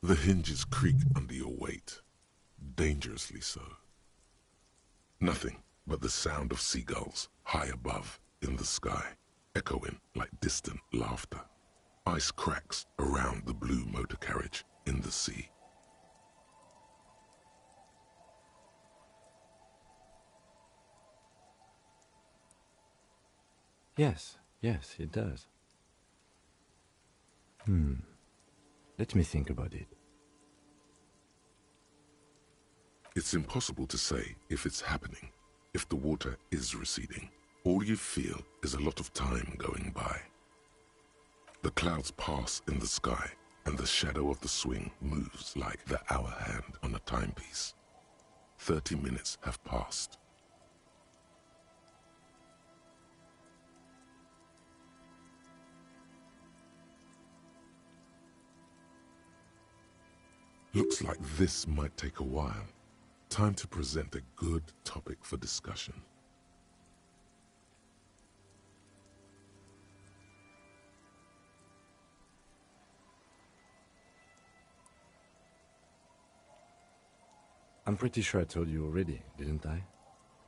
The hinges creak under your weight, dangerously so. Nothing but the sound of seagulls high above in the sky, echoing like distant laughter. Ice cracks around the blue motor carriage in the sea. Yes, it does. Let me think about it. It's impossible to say if it's happening, if the water is receding. All you feel is a lot of time going by. The clouds pass in the sky, and the shadow of the swing moves like the hour hand on a timepiece. 30 minutes have passed. Looks like this might take a while. Time to present a good topic for discussion. I'm pretty sure I told you already, didn't I?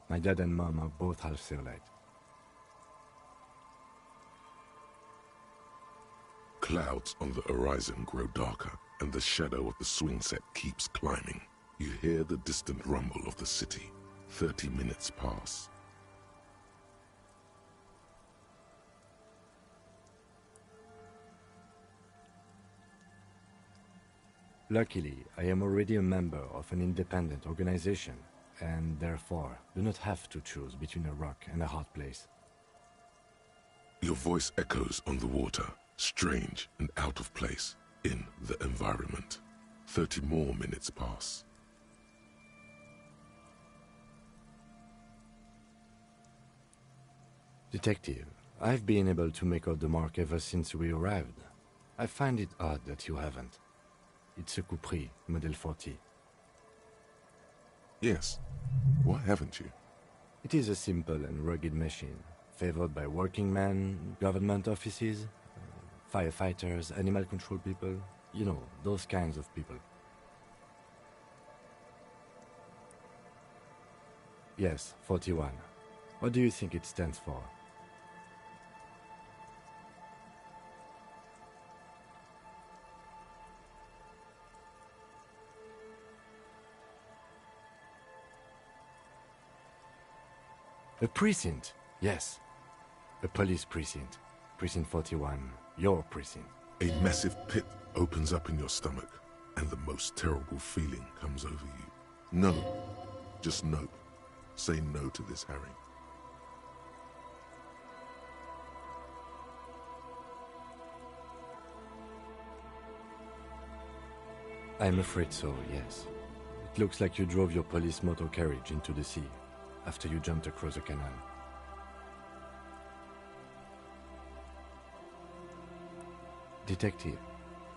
My dad and mom are both half Seolite. Clouds on the horizon grow darker, and the shadow of the swing set keeps climbing. You hear the distant rumble of the city. 30 minutes pass. Luckily, I am already a member of an independent organization, and therefore do not have to choose between a rock and a hard place. Your voice echoes on the water, strange and out of place in the environment. 30 more minutes pass. Detective, I've been able to make out the mark ever since we arrived. I find it odd that you haven't. It's a Coupris, Model 40. Yes. Why haven't you? It is a simple and rugged machine, favored by working men, government offices, firefighters, animal control people, you know, those kinds of people. Yes, 41. What do you think it stands for? A precinct, yes. A police precinct. Precinct 41, your precinct. A massive pit opens up in your stomach, and the most terrible feeling comes over you. No. Just no. Say no to this, Harry. I'm afraid so, yes. It looks like you drove your police motor carriage into the sea after you jumped across the canal. Detective,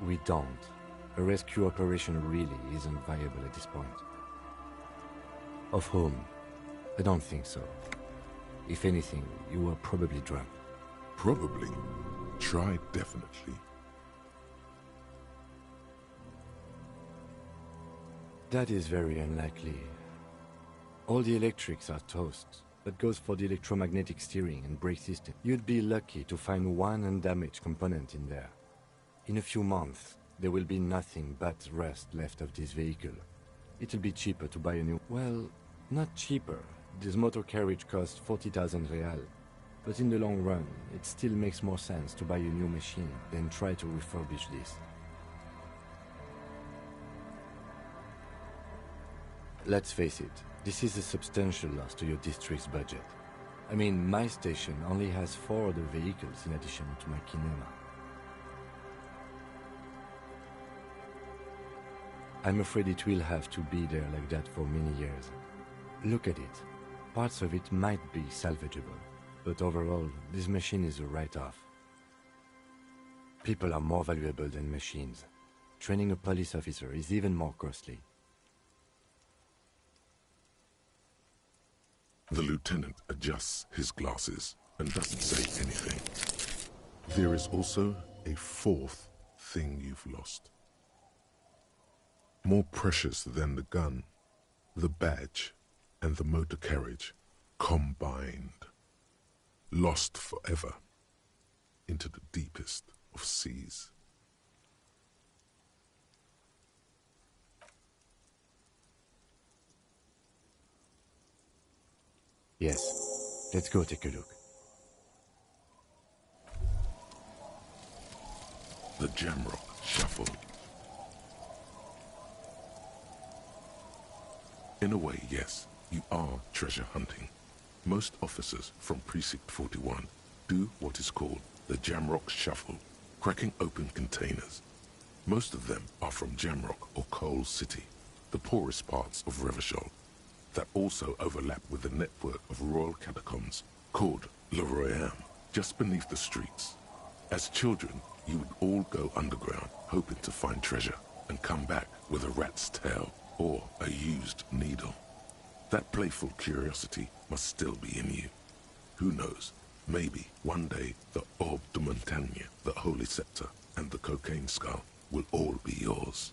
we don't. A rescue operation really isn't viable at this point. Of whom? I don't think so. If anything, you were probably drunk. Probably. Try definitely. That is very unlikely. All the electrics are toast. That goes for the electromagnetic steering and brake system. You'd be lucky to find one undamaged component in there. In a few months, there will be nothing but rust left of this vehicle. It'll be cheaper to buy a new... Well, not cheaper. This motor carriage costs 40,000 real. But in the long run, it still makes more sense to buy a new machine than try to refurbish this. Let's face it, this is a substantial loss to your district's budget. I mean, my station only has 4 other vehicles in addition to my kinema. I'm afraid it will have to be there like that for many years. Look at it. Parts of it might be salvageable, but overall, this machine is a write-off. People are more valuable than machines. Training a police officer is even more costly. The lieutenant adjusts his glasses and doesn't say anything. There is also a 4th thing you've lost. More precious than the gun, the badge, and the motor carriage combined. Lost forever into the deepest of seas. Yes, let's go take a look. The Jamrock Shuffle. In a way, yes, you are treasure hunting. Most officers from Precinct 41 do what is called the Jamrock Shuffle, cracking open containers. Most of them are from Jamrock or Coal City, the poorest parts of Revachol, that also overlap with the network of royal catacombs called Le Royaume, just beneath the streets. As children, you would all go underground, hoping to find treasure, and come back with a rat's tail or a used needle. That playful curiosity must still be in you. Who knows, maybe one day the Orbe de Montagne, the Holy Scepter, and the Cocaine Skull will all be yours.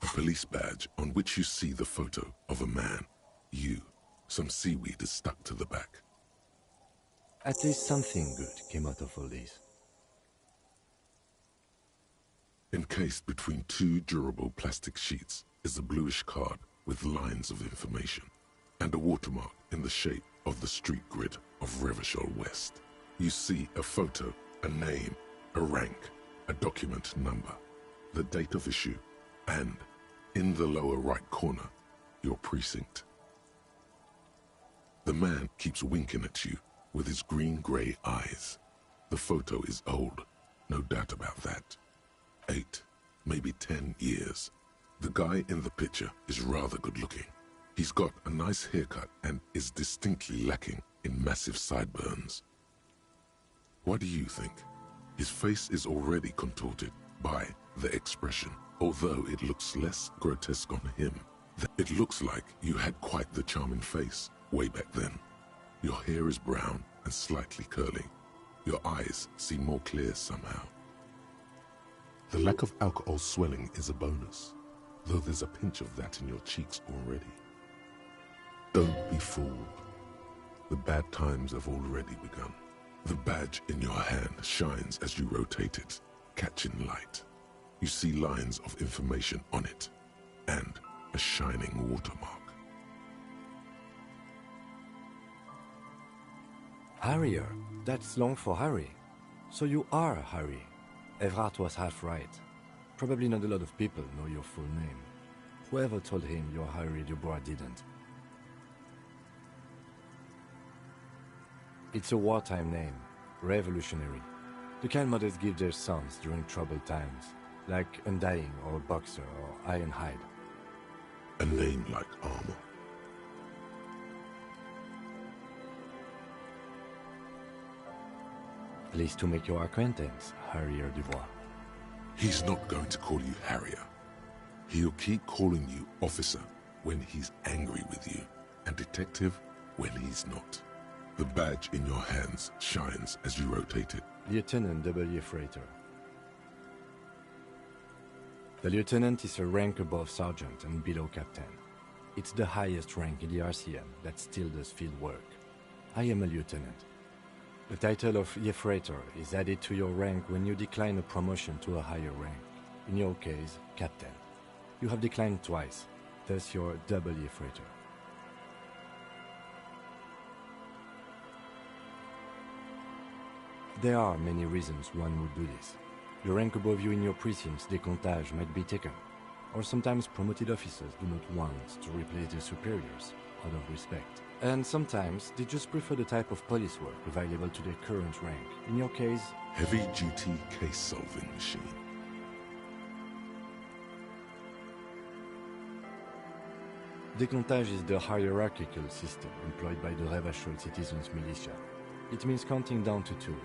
A police badge on which you see the photo of a man. You. Some seaweed is stuck to the back. At least something good came out of all this. Encased between two durable plastic sheets is a bluish card with lines of information and a watermark in the shape of the street grid of Revachol West. You see a photo, a name, a rank, a document number, the date of issue, and, in the lower right corner, your precinct. The man keeps winking at you with his green-grey eyes. The photo is old, no doubt about that. 8, maybe 10 years. The guy in the picture is rather good-looking. He's got a nice haircut and is distinctly lacking in massive sideburns. What do you think? His face is already contorted by the expression, although it looks less grotesque on him. It looks like you had quite the charming face way back then. Your hair is brown and slightly curly. Your eyes seem more clear somehow. The lack of alcohol swelling is a bonus, though there's a pinch of that in your cheeks already. Don't be fooled. The bad times have already begun. The badge in your hand shines as you rotate it, catching light. You see lines of information on it, and a shining watermark. Harrier, that's long for Harry. So you are Harry. Evrard was half right. Probably not a lot of people know your full name. Whoever told him you're Harry Dubois didn't. It's a wartime name, revolutionary. The kind mothers give their sons during troubled times, like Undying or Boxer or Ironhide. A name like armor. Pleased to make your acquaintance, Harrier Dubois. He's not going to call you Harrier. He'll keep calling you officer when he's angry with you, and detective when he's not. The badge in your hands shines as you rotate it. Lieutenant W. Freighter. The lieutenant is a rank above sergeant and below captain. It's the highest rank in the RCM that still does field work. I am a lieutenant. The title of Freighter is added to your rank when you decline a promotion to a higher rank. In your case, captain. You have declined twice, thus you're W. Freighter. There are many reasons one would do this. The rank above you in your precinct's décomptage might be taken. or sometimes promoted officers do not want to replace their superiors out of respect. And sometimes they just prefer the type of police work available to their current rank. In your case, heavy-duty case-solving machine. Décomptage is the hierarchical system employed by the Revachol citizens' militia. It means counting down to twos.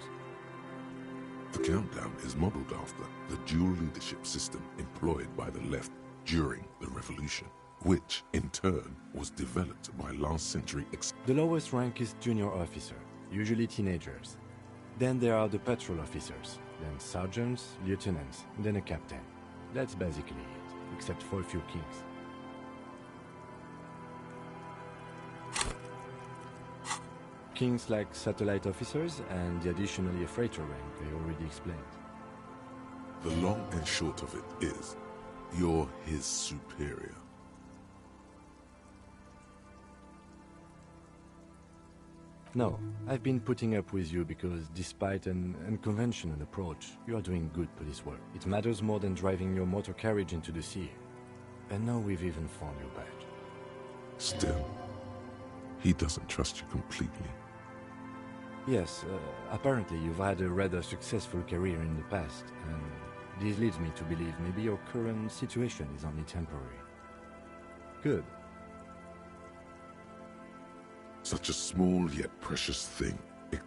The countdown is modeled after the dual leadership system employed by the left during the revolution, which, in turn, was developed by last century The lowest rank is junior officer, usually teenagers. Then there are the patrol officers, then sergeants, lieutenants, and then a captain. That's basically it, except for a few kings. Kings like satellite officers and the additionally a freighter rank I already explained. The long and short of it is, you're his superior. No, I've been putting up with you because despite an unconventional approach, you are doing good police work. It matters more than driving your motor carriage into the sea. And now we've even found your badge. Still, he doesn't trust you completely. Yes, apparently you've had a rather successful career in the past, and this leads me to believe maybe your current situation is only temporary. Good. Such a small yet precious thing.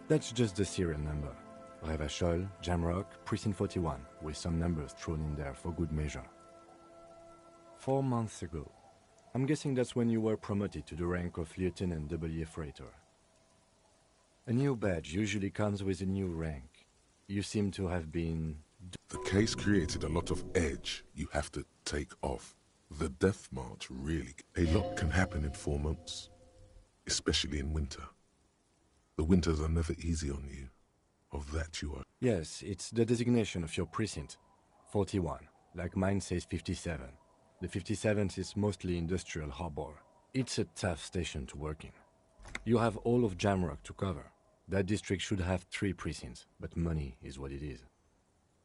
That's just the serial number. Revachol, Jamrock, Precinct 41, with some numbers thrown in there for good measure. 4 months ago. I'm guessing that's when you were promoted to the rank of Lieutenant W. Freighter. A new badge usually comes with a new rank. You seem to have been... The case created a lot of edge you have to take off. The death march really... A lot can happen in 4 months, especially in winter. The winters are never easy on you. Of that you are... Yes, it's the designation of your precinct. 41, like mine says 57. The 57th is mostly industrial harbor. It's a tough station to work in. You have all of Jamrock to cover. That district should have 3 precincts, but money is what it is.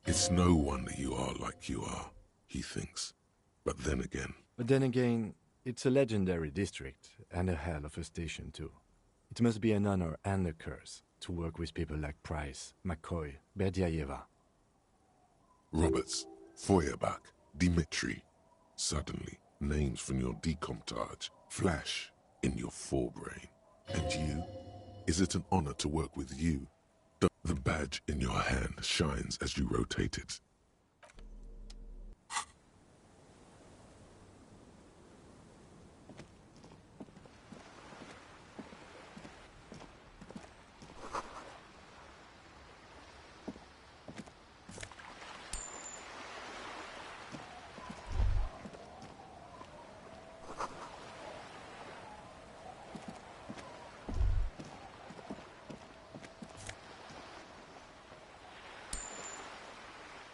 It's no wonder you are like you are, he thinks. But then again, it's a legendary district, and a hell of a station too. It must be an honor and a curse to work with people like Price, McCoy, Berdiaeva. Roberts, Feuerbach, Dimitri. Suddenly, names from your decomptage flash in your forebrain. And you? Is it an honor to work with you? The badge in your hand shines as you rotate it.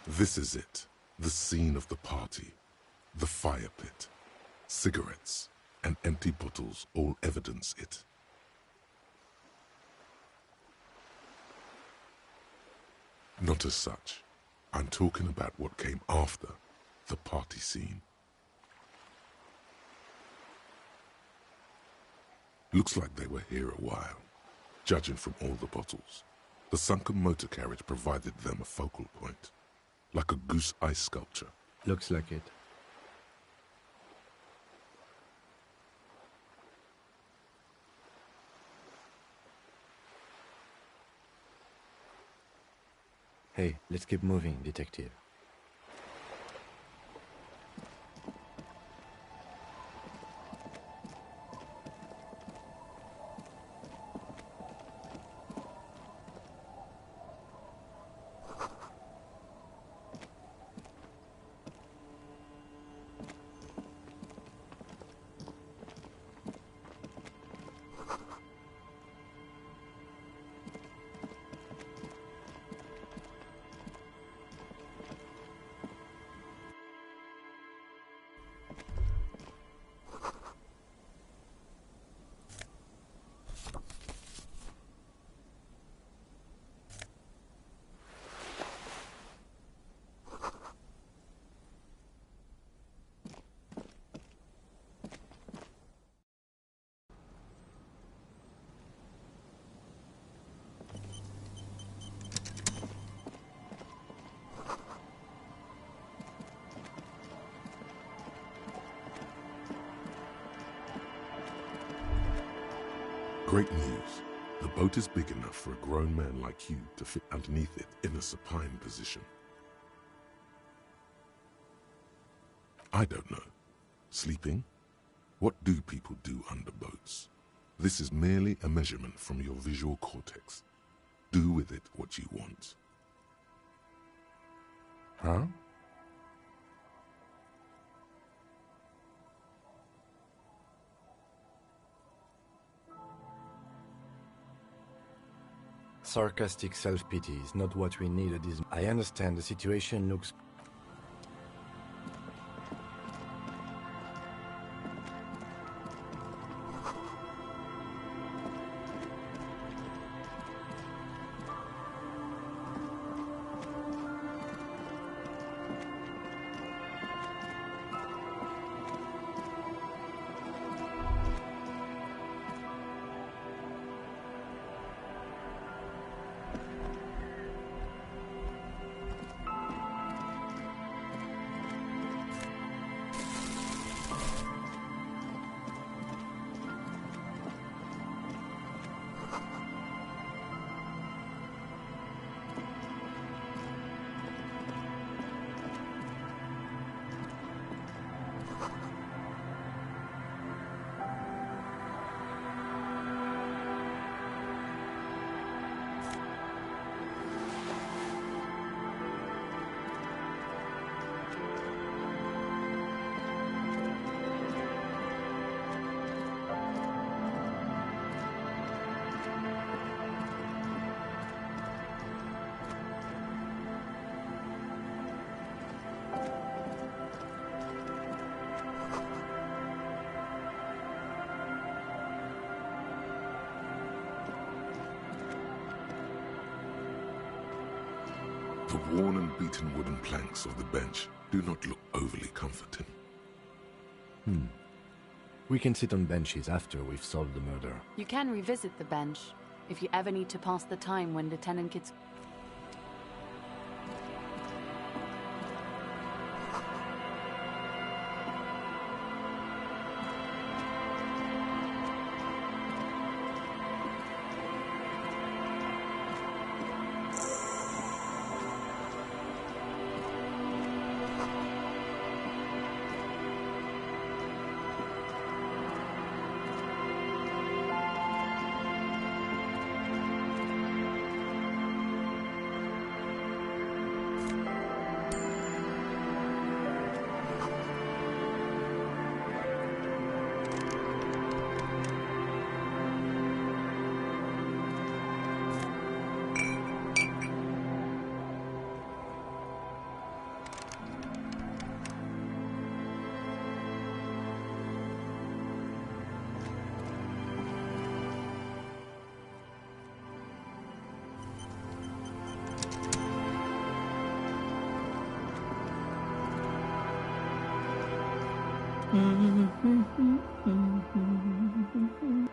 This is it, the scene of the party, the fire pit. Cigarettes and empty bottles all evidence it. Not as such. I'm talking about what came after the party scene. Looks like they were here a while, judging from all the bottles. The sunken motor carriage provided them a focal point. Like a goose ice sculpture. Looks like it. Hey, let's keep moving, detective. Great news. The boat is big enough for a grown man like you to fit underneath it in a supine position. I don't know. Sleeping? What do people do under boats? This is merely a measurement from your visual cortex. Do with it what you want. Huh? Sarcastic self-pity is not what we need at this. I understand the situation looks. The worn and beaten wooden planks of the bench do not look overly comforting. We can sit on benches after we've solved the murder. You can revisit the bench if you ever need to pass the time when Lieutenant gets...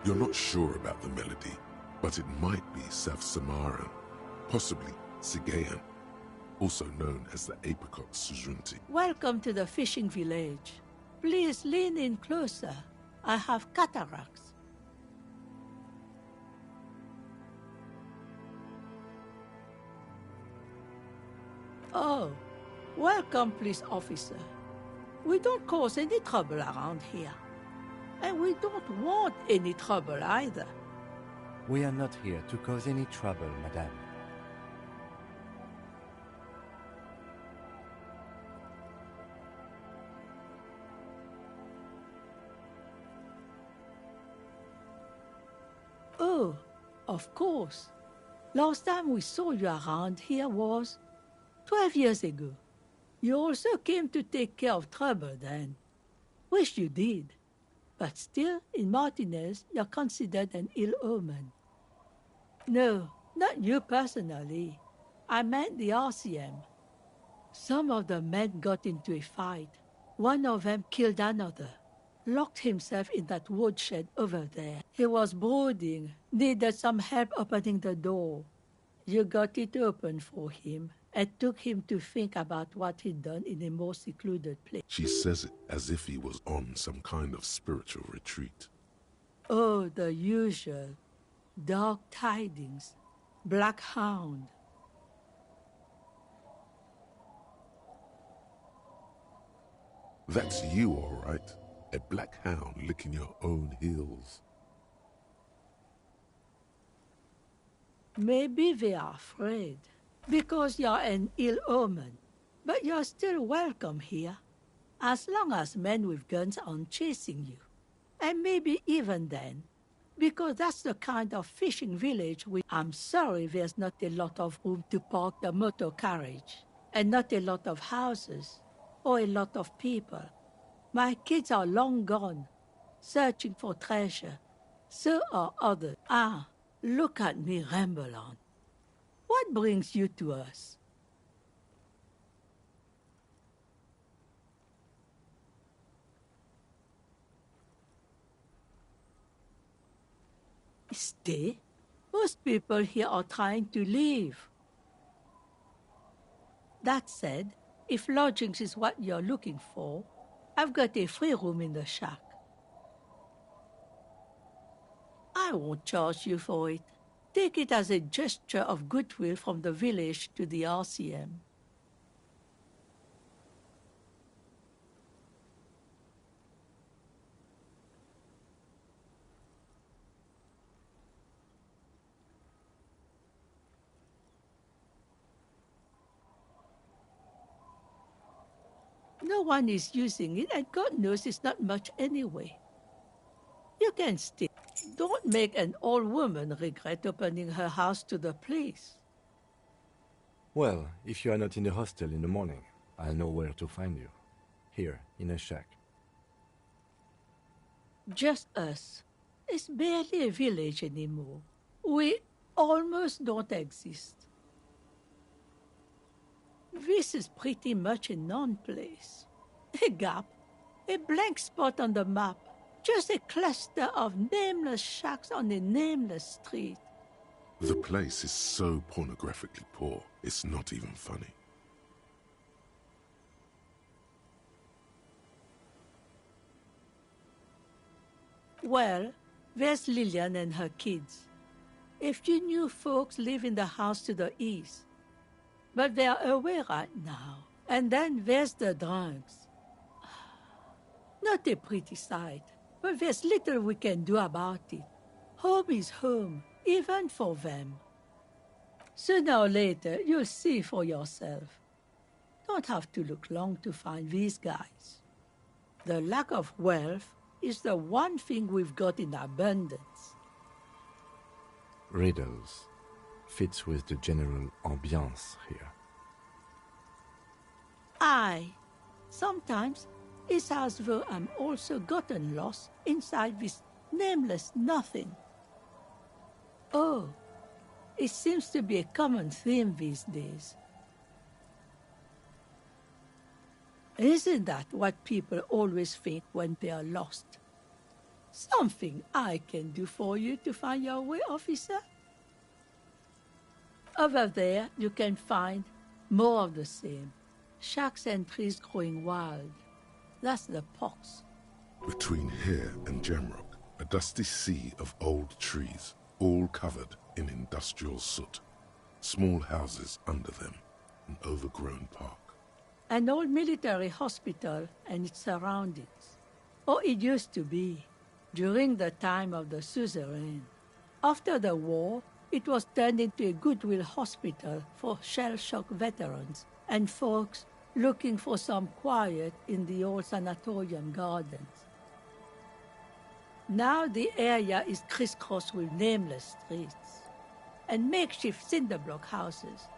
You're not sure about the melody, but it might be South Samaran, possibly Sigayan, also known as the apricot suzunti. Welcome to the fishing village. Please lean in closer. I have cataracts. Oh, welcome, police officer. We don't cause any trouble around here. And we don't want any trouble either. We are not here to cause any trouble, madame. Oh, of course. Last time we saw you around here was 12 years ago. You also came to take care of trouble then. Wish you did. But still, in Martinez, you're considered an ill omen. No, not you personally. I meant the RCM. Some of the men got into a fight. One of them killed another. Locked himself in that woodshed over there. He was brooding, needed some help opening the door. You got it open for him, and took him to think about what he'd done in a more secluded place. She says it as if he was on some kind of spiritual retreat. Oh, the usual. Dark tidings. Black Hound. That's you, all right. A black hound licking your own heels. Maybe they are afraid, because you're an ill omen. But you're still welcome here, as long as men with guns aren't chasing you. And maybe even then, because that's the kind of fishing village I'm sorry there's not a lot of room to park the motor carriage, and not a lot of houses, or a lot of people. My kids are long gone, searching for treasure. So are others. Ah, look at me ramble on. What brings you to us? Stay? Most people here are trying to leave. That said, if lodgings is what you're looking for, I've got a free room in the shack. I won't charge you for it. Take it as a gesture of goodwill from the village to the RCM. No one is using it, and God knows it's not much anyway. You can stay. Don't make an old woman regret opening her house to the place. Well, if you are not in the hostel in the morning, I'll know where to find you. Here, in a shack. Just us. It's barely a village anymore. We almost don't exist. This is pretty much a non-place. A gap, a blank spot on the map, just a cluster of nameless shacks on a nameless street. The place is so pornographically poor, it's not even funny. Well, there's Lillian and her kids. A few new folks live in the house to the east. But they're away right now. And then there's the drunks. Not a pretty sight, but there's little we can do about it. Home is home, even for them. Sooner or later, you'll see for yourself. Don't have to look long to find these guys. The lack of wealth is the one thing we've got in abundance. Riddles. Fits with the general ambiance here. Aye. Sometimes it's as though I'm also gotten lost inside this nameless nothing. Oh, it seems to be a common theme these days. Isn't that what people always think when they are lost? Something I can do for you to find your way, officer? Over there, you can find more of the same. Shacks and trees growing wild. That's the pox. Between here and Jamrock, a dusty sea of old trees, all covered in industrial soot. Small houses under them, an overgrown park. An old military hospital and its surroundings. Or it used to be, during the time of the suzerain. After the war, it was turned into a goodwill hospital for shell-shock veterans and folks looking for some quiet in the old sanatorium gardens. Now the area is crisscrossed with nameless streets and makeshift cinderblock houses,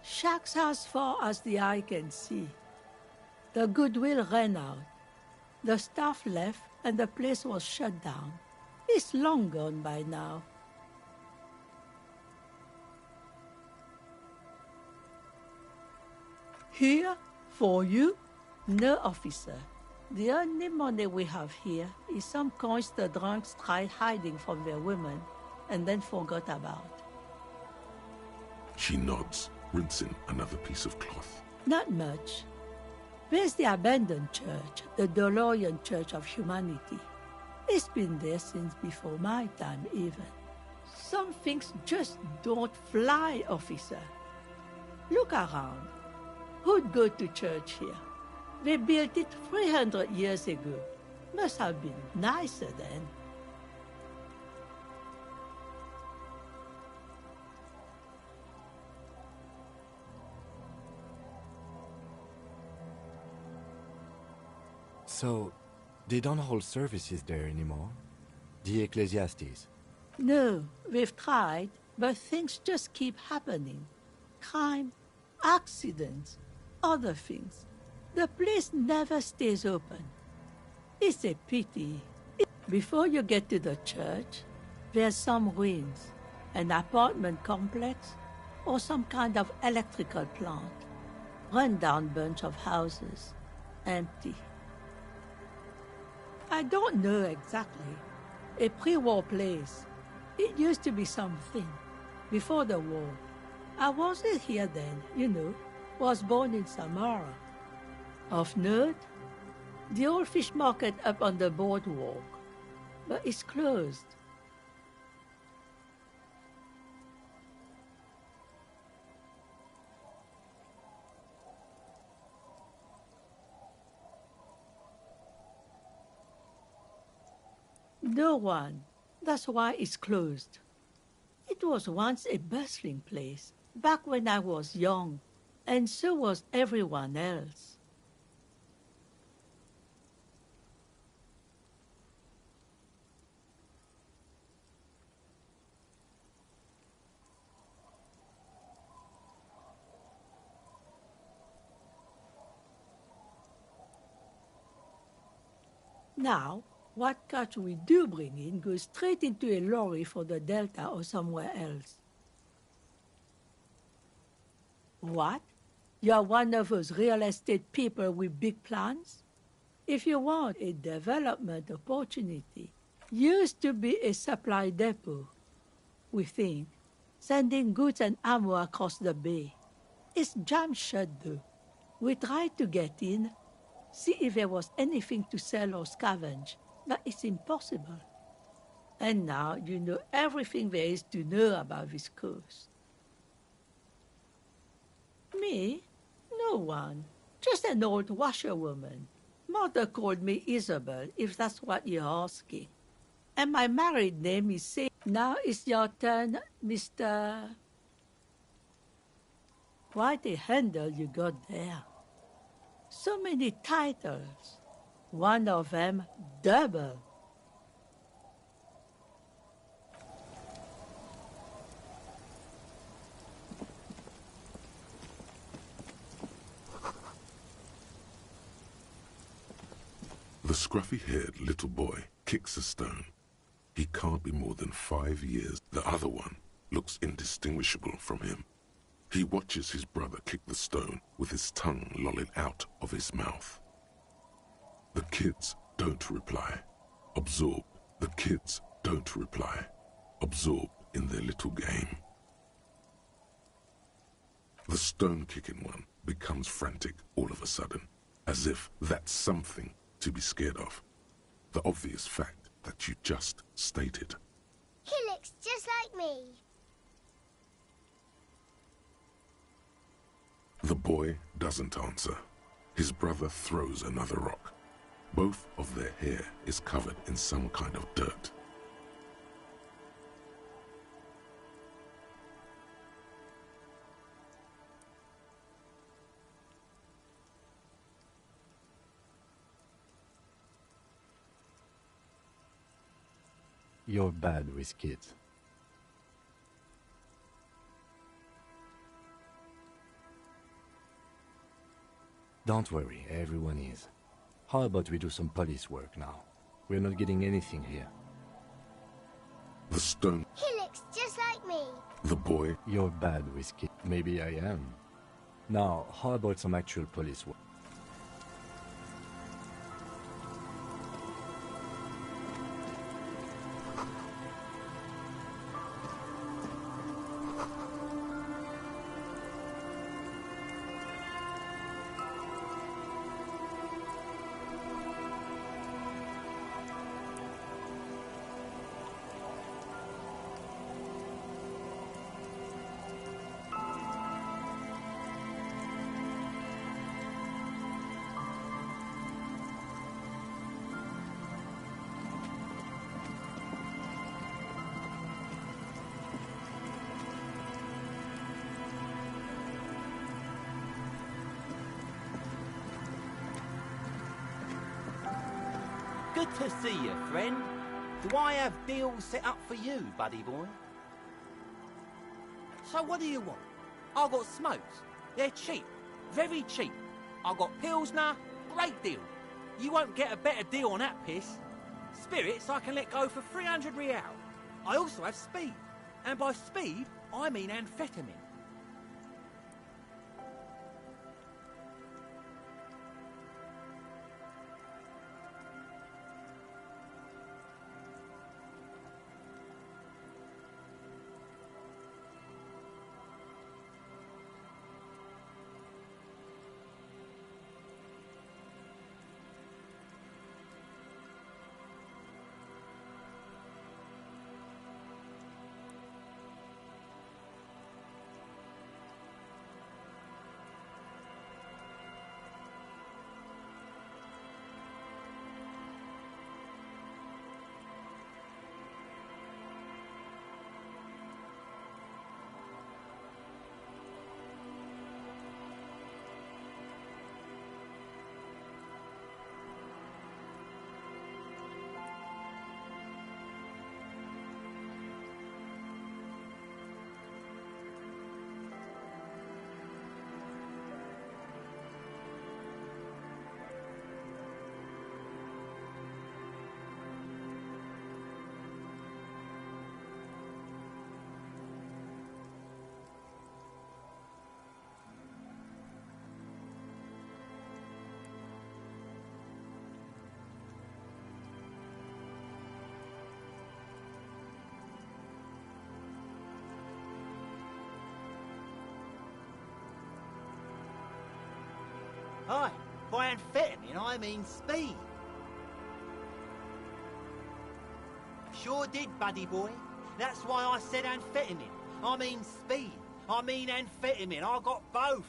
shacks as far as the eye can see. The goodwill ran out. The staff left and the place was shut down. It's long gone by now. Here, for you? No, officer. The only money we have here is some coins the drunks tried hiding from their women and then forgot about. She nods, rinsing another piece of cloth. Not much. There's the abandoned church, the DeLorean Church of Humanity. It's been there since before my time, even. Some things just don't fly, officer. Look around. Who'd go to church here? They built it 300 years ago. Must have been nicer then. So, they don't hold services there anymore? The Ecclesiastes? No, we've tried, but things just keep happening. Crime, accidents, other things. The place never stays open. It's a pity. Before you get to the church, there's some ruins, an apartment complex, or some kind of electrical plant. Run-down bunch of houses, empty. I don't know exactly. A pre-war place. It used to be something. Before the war. I wasn't here then, you know. Was born in Samara. Of note, the old fish market up on the boardwalk. But it's closed. No one. That's why it's closed. It was once a bustling place, back when I was young, and so was everyone else. Now, what catch we do bring in goes straight into a lorry for the Delta or somewhere else. What? You're one of those real estate people with big plans? If you want a development opportunity, used to be a supply depot, we think, sending goods and ammo across the bay. It's jammed shut though. We tried to get in, see if there was anything to sell or scavenge, but it's impossible. And now you know everything there is to know about this coast. Me? No one. Just an old washerwoman. Mother called me Isabel, if that's what you're asking. And my married name is Say. Now it's your turn, Mr. Quite a handle you got there. So many titles. One of them double. The scruffy-haired little boy kicks a stone. He can't be more than 5 years. The other one looks indistinguishable from him. He watches his brother kick the stone with his tongue lolling out of his mouth. The kids don't reply. Absorbed. The kids don't reply. Absorbed in their little game. The stone-kicking one becomes frantic all of a sudden, as if that's something to be scared of. The obvious fact that you just stated. He looks just like me. The boy doesn't answer. His brother throws another rock. Both of their hair is covered in some kind of dirt. You're bad with kids. Don't worry, everyone is. How about we do some police work now? We're not getting anything here. The stone... He looks just like me. The boy... You're bad with kids. Maybe I am. Now, how about some actual police work? Good to see you, friend. Do I have deals set up for you, buddy boy? So what do you want? I've got smokes. They're cheap. Very cheap. I've got Pilsner. Great deal. You won't get a better deal on that piss. Spirits I can let go for 300 real. I also have speed. And by speed, I mean amphetamine. Aye, by amphetamine I mean speed. Sure did, buddy boy. That's why I said amphetamine. I mean speed. I mean amphetamine. I got both.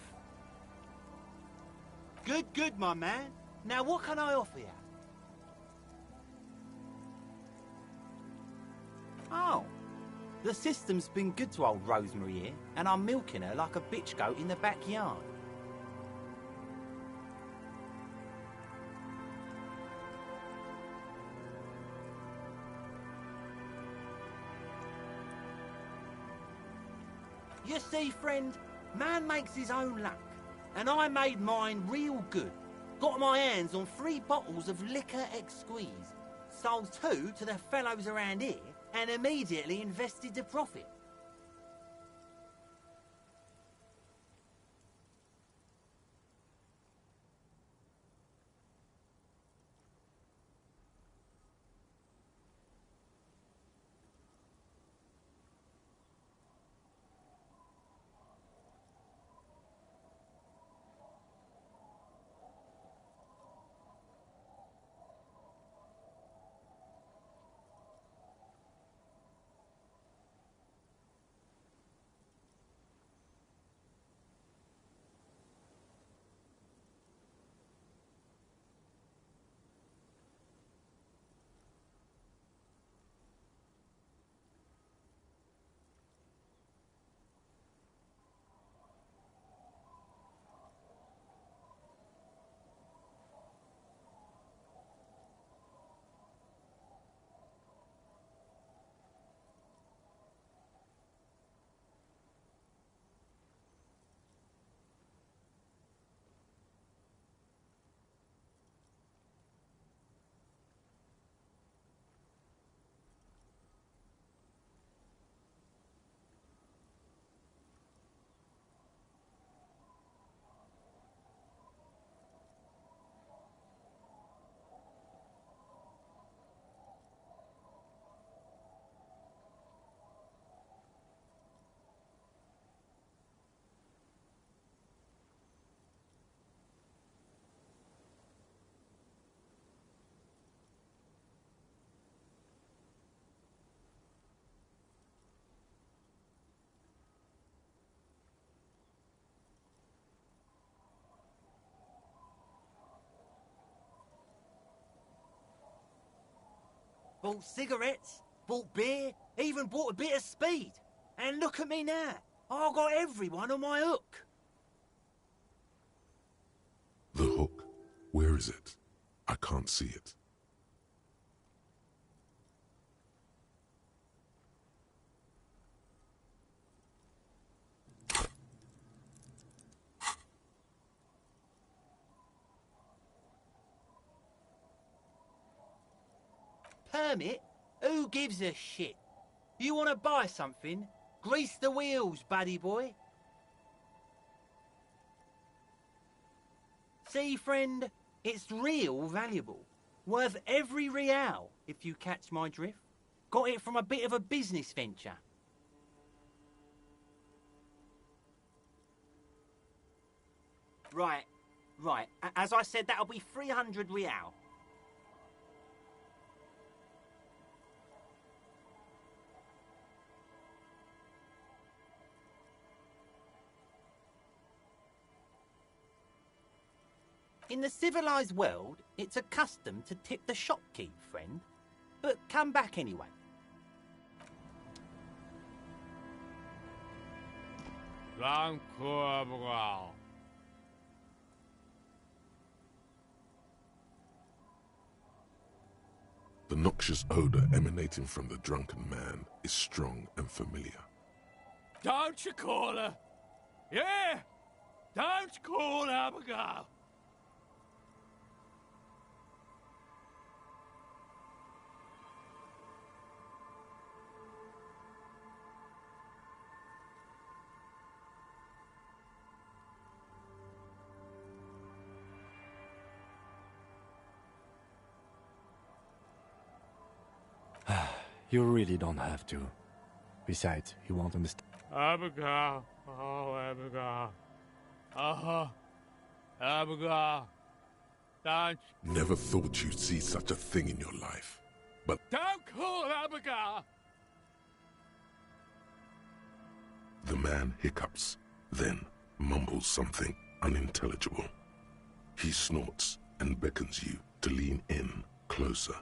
Good, good, my man. Now what can I offer you? Oh, the system's been good to old Rosemary here, and I'm milking her like a bitch goat in the backyard. You see, friend, man makes his own luck, and I made mine real good. Got my hands on 3 bottles of liquor exquise, sold 2 to the fellows around here, and immediately invested the profit. Bought cigarettes, bought beer, even bought a bit of speed. And look at me now. I've got everyone on my hook. The hook? Where is it? I can't see it. permit? Who gives a shit? You want to buy something? Grease the wheels, buddy boy. See, friend, it's real valuable. Worth every real, if you catch my drift. Got it from a bit of a business venture. Right. As I said, that'll be 300 real. In the civilized world, it's a custom to tip the shopkeep, friend. But come back anyway. The noxious odor emanating from the drunken man is strong and familiar. Don't you call her? Yeah! Don't call Abigail! You really don't have to. Besides, he won't understand. Abigail. Oh, Abigail. Abigail. Don't. Never thought you'd see such a thing in your life. But Don't call Abigail! the man hiccups, then mumbles something unintelligible. He snorts and beckons you to lean in closer.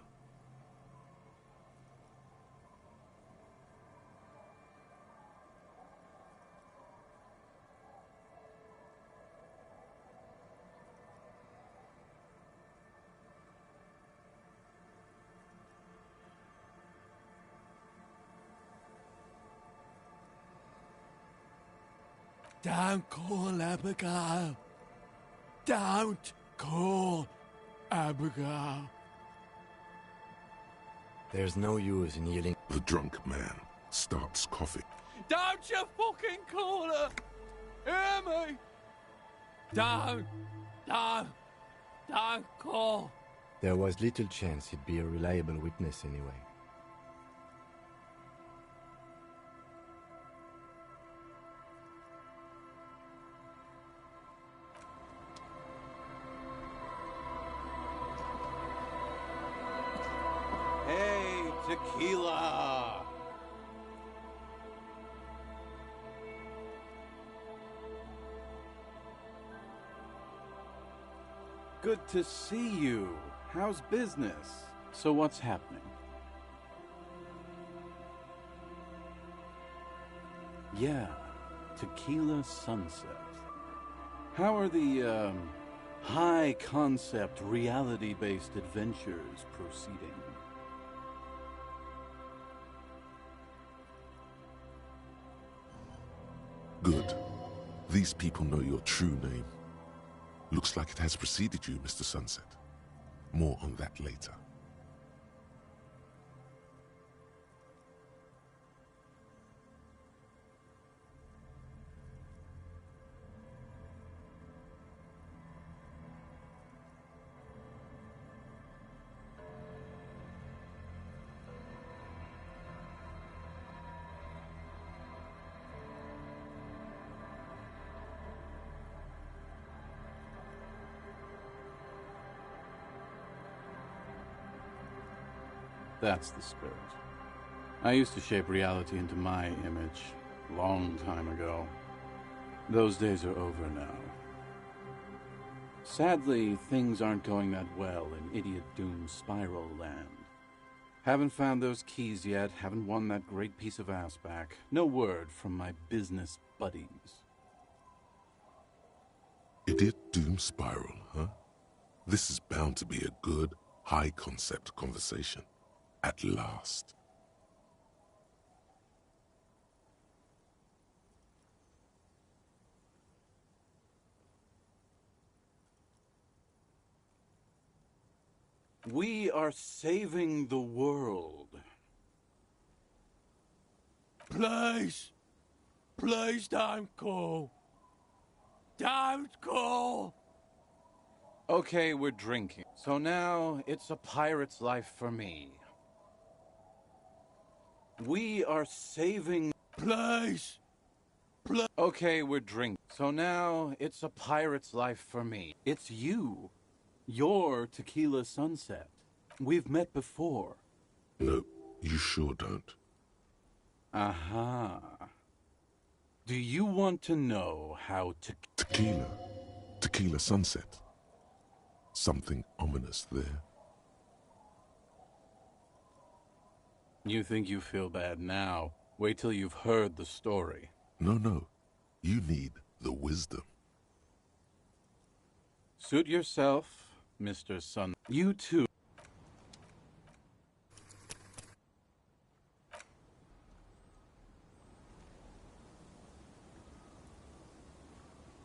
Don't call Abigail. Don't call Abigail. There's no use in yelling. The drunk man starts coughing. Don't you fucking call her! Hear me? Don't call. There was little chance he'd be a reliable witness anyway. Hey, tequila! Good to see you. How's business? So what's happening? Yeah, Tequila Sunset. How are the, high-concept, reality-based adventures proceeding? Good. These people know your true name. Looks like it has preceded you, Mr. Sunset. More on that later. That's the spirit. I used to shape reality into my image, long time ago. Those days are over now. Sadly, things aren't going that well in Idiot Doom Spiral Land. Haven't found those keys yet, haven't won that great piece of ass back. No word from my business buddies. Idiot Doom Spiral, huh? This is bound to be a good, high-concept conversation. At last. We are saving the world. Please. Please don't call. Don't call. Okay, we're drinking. So now it's a pirate's life for me. We are saving... Please. Okay, we're drinking. So now it's a pirate's life for me. It's you. Your Tequila Sunset. We've met before. No, you sure don't. Aha. Do you want to know how to... Tequila. Tequila Sunset. Something ominous there. You think you feel bad now? Wait till you've heard the story. No. You need the wisdom. Suit yourself, Mr. Sun. You too.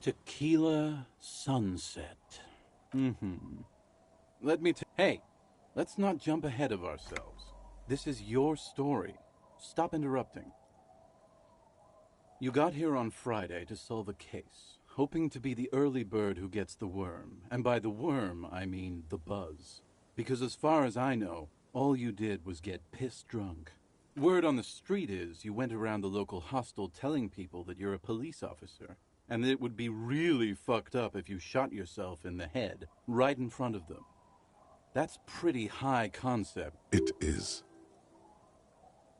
Tequila Sunset. Let me Hey, let's not jump ahead of ourselves. This is your story. Stop interrupting. You got here on Friday to solve a case, hoping to be the early bird who gets the worm. And by the worm, I mean the buzz. Because as far as I know, all you did was get piss drunk. Word on the street is you went around the local hostel telling people that you're a police officer, and that it would be really fucked up if you shot yourself in the head right in front of them. That's pretty high concept. It is.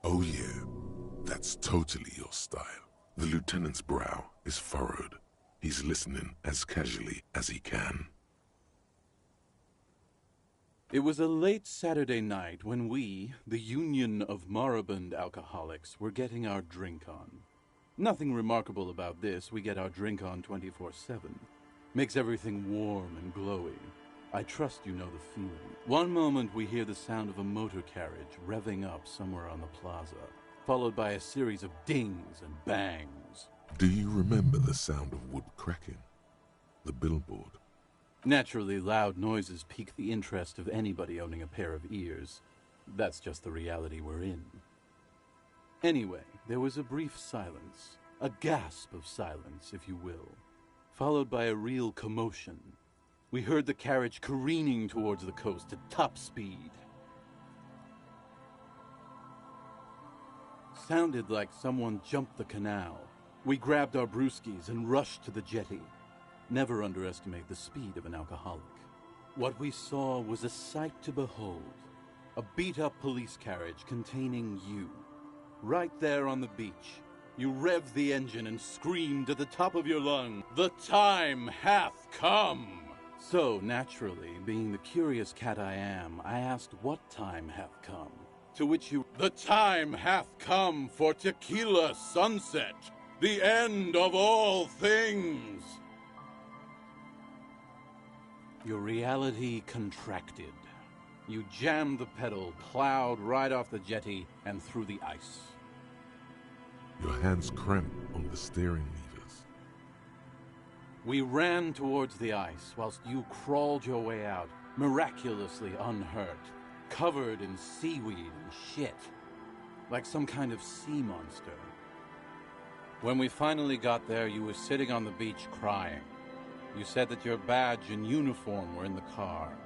Oh yeah, that's totally your style. The lieutenant's brow is furrowed. He's listening as casually as he can. It was a late Saturday night when we, the Union of Moribund Alcoholics, were getting our drink on. Nothing remarkable about this. We get our drink on 24/7. Makes everything warm and glowy. I trust you know the feeling. One moment we hear the sound of a motor carriage revving up somewhere on the plaza, followed by a series of dings and bangs. Do you remember the sound of wood cracking? The billboard? Naturally, loud noises pique the interest of anybody owning a pair of ears. That's just the reality we're in. Anyway, there was a brief silence, a gasp of silence, if you will, followed by a real commotion. We heard the carriage careening towards the coast at top speed. Sounded like someone jumped the canal. We grabbed our brewskis and rushed to the jetty. Never underestimate the speed of an alcoholic. What we saw was a sight to behold. A beat-up police carriage containing you. Right there on the beach, you revved the engine and screamed at the top of your lungs, "The time hath come!" So, naturally, being the curious cat I am, I asked what time hath come. To which you, "The time hath come for Tequila Sunset, the end of all things." Your reality contracted. You jammed the pedal, plowed right off the jetty, and through the ice. Your hands cramp on the steering levers. We ran towards the ice, whilst you crawled your way out, miraculously unhurt, covered in seaweed and shit, like some kind of sea monster. When we finally got there, you were sitting on the beach crying. You said that your badge and uniform were in the car.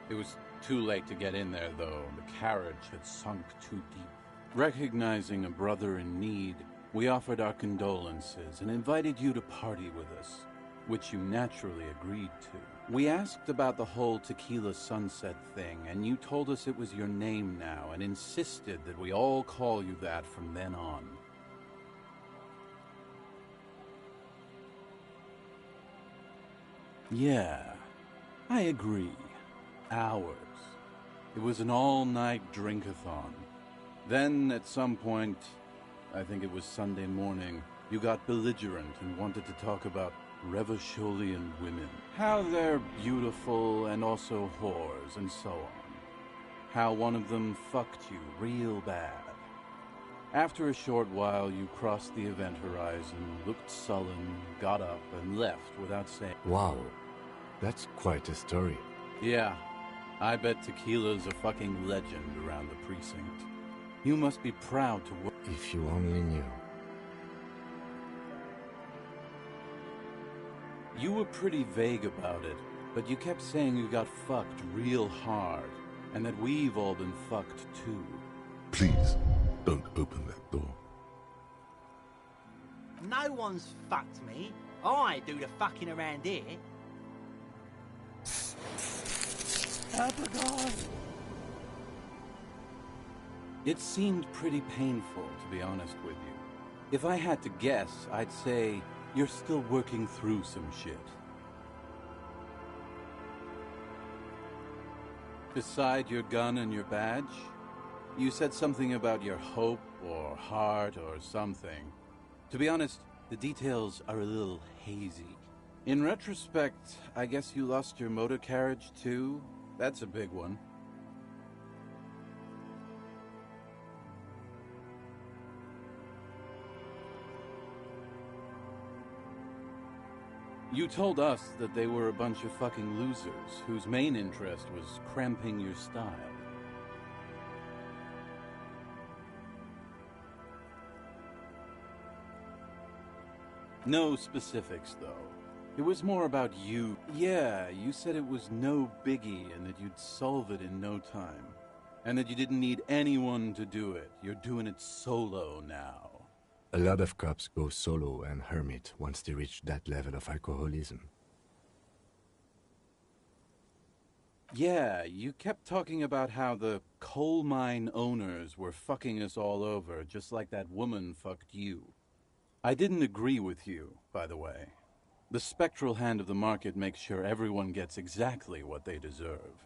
It was too late to get in there, though. The carriage had sunk too deep. Recognizing a brother in need, we offered our condolences and invited you to party with us, which you naturally agreed to. We asked about the whole Tequila Sunset thing, and you told us it was your name now and insisted that we all call you that from then on. Yeah, I agree. Hours. It was an all-night drink-a-thon. Then, at some point, I think it was Sunday morning, you got belligerent and wanted to talk about Revacholian women. How they're beautiful and also whores and so on. How one of them fucked you real bad. After a short while, you crossed the event horizon, looked sullen, got up, and left without saying... Wow, that's quite a story. Yeah, I bet Tequila's a fucking legend around the precinct. You must be proud to work. If you only knew. You were pretty vague about it, but you kept saying you got fucked real hard, and that we've all been fucked too. Please, don't open that door. No one's fucked me. I do the fucking around here. Abigail! It seemed pretty painful, to be honest with you. If I had to guess, I'd say you're still working through some shit. Beside your gun and your badge, you said something about your hope or heart or something. To be honest, the details are a little hazy. In retrospect, I guess you lost your motor carriage too? That's a big one. You told us that they were a bunch of fucking losers whose main interest was cramping your style. No specifics, though. It was more about you. Yeah, you said it was no biggie and that you'd solve it in no time. And that you didn't need anyone to do it. You're doing it solo now. A lot of cops go solo and hermit once they reach that level of alcoholism. Yeah, you kept talking about how the coal mine owners were fucking us all over, just like that woman fucked you. I didn't agree with you, by the way. The spectral hand of the market makes sure everyone gets exactly what they deserve.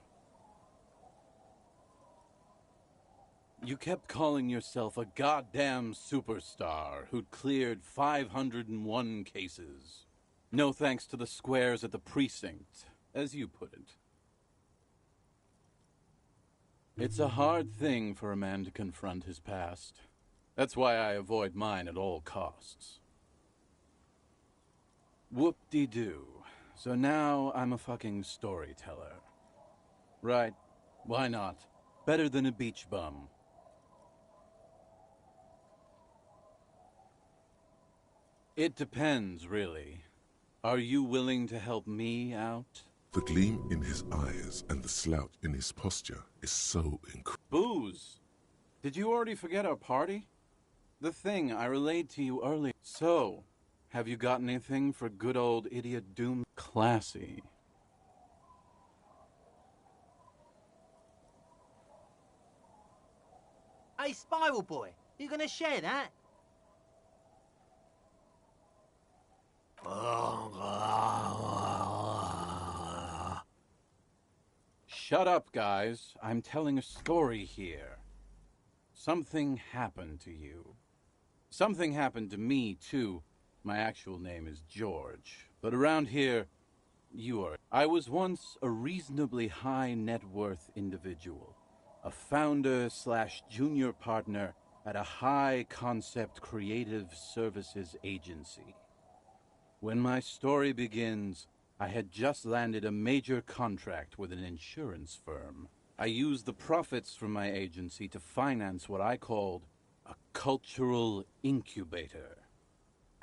You kept calling yourself a goddamn superstar who'd cleared 501 cases. No thanks to the squares at the precinct, as you put it. It's a hard thing for a man to confront his past. That's why I avoid mine at all costs. Whoop-de-doo. So now I'm a fucking storyteller. Right, why not? Better than a beach bum. It depends, really. Are you willing to help me out? The gleam in his eyes and the slouch in his posture is so incredible. Booze! Did you already forget our party? The thing I relayed to you earlier. So, have you got anything for good old Idiot Doom? Classy. Hey, Spiral Boy, you gonna share that? Shut up, guys. I'm telling a story here. Something happened to you. Something happened to me, too. My actual name is George. But around here, you are. I was once a reasonably high net worth individual. A founder/junior partner at a high-concept creative services agency. When my story begins, I had just landed a major contract with an insurance firm. I used the profits from my agency to finance what I called a cultural incubator.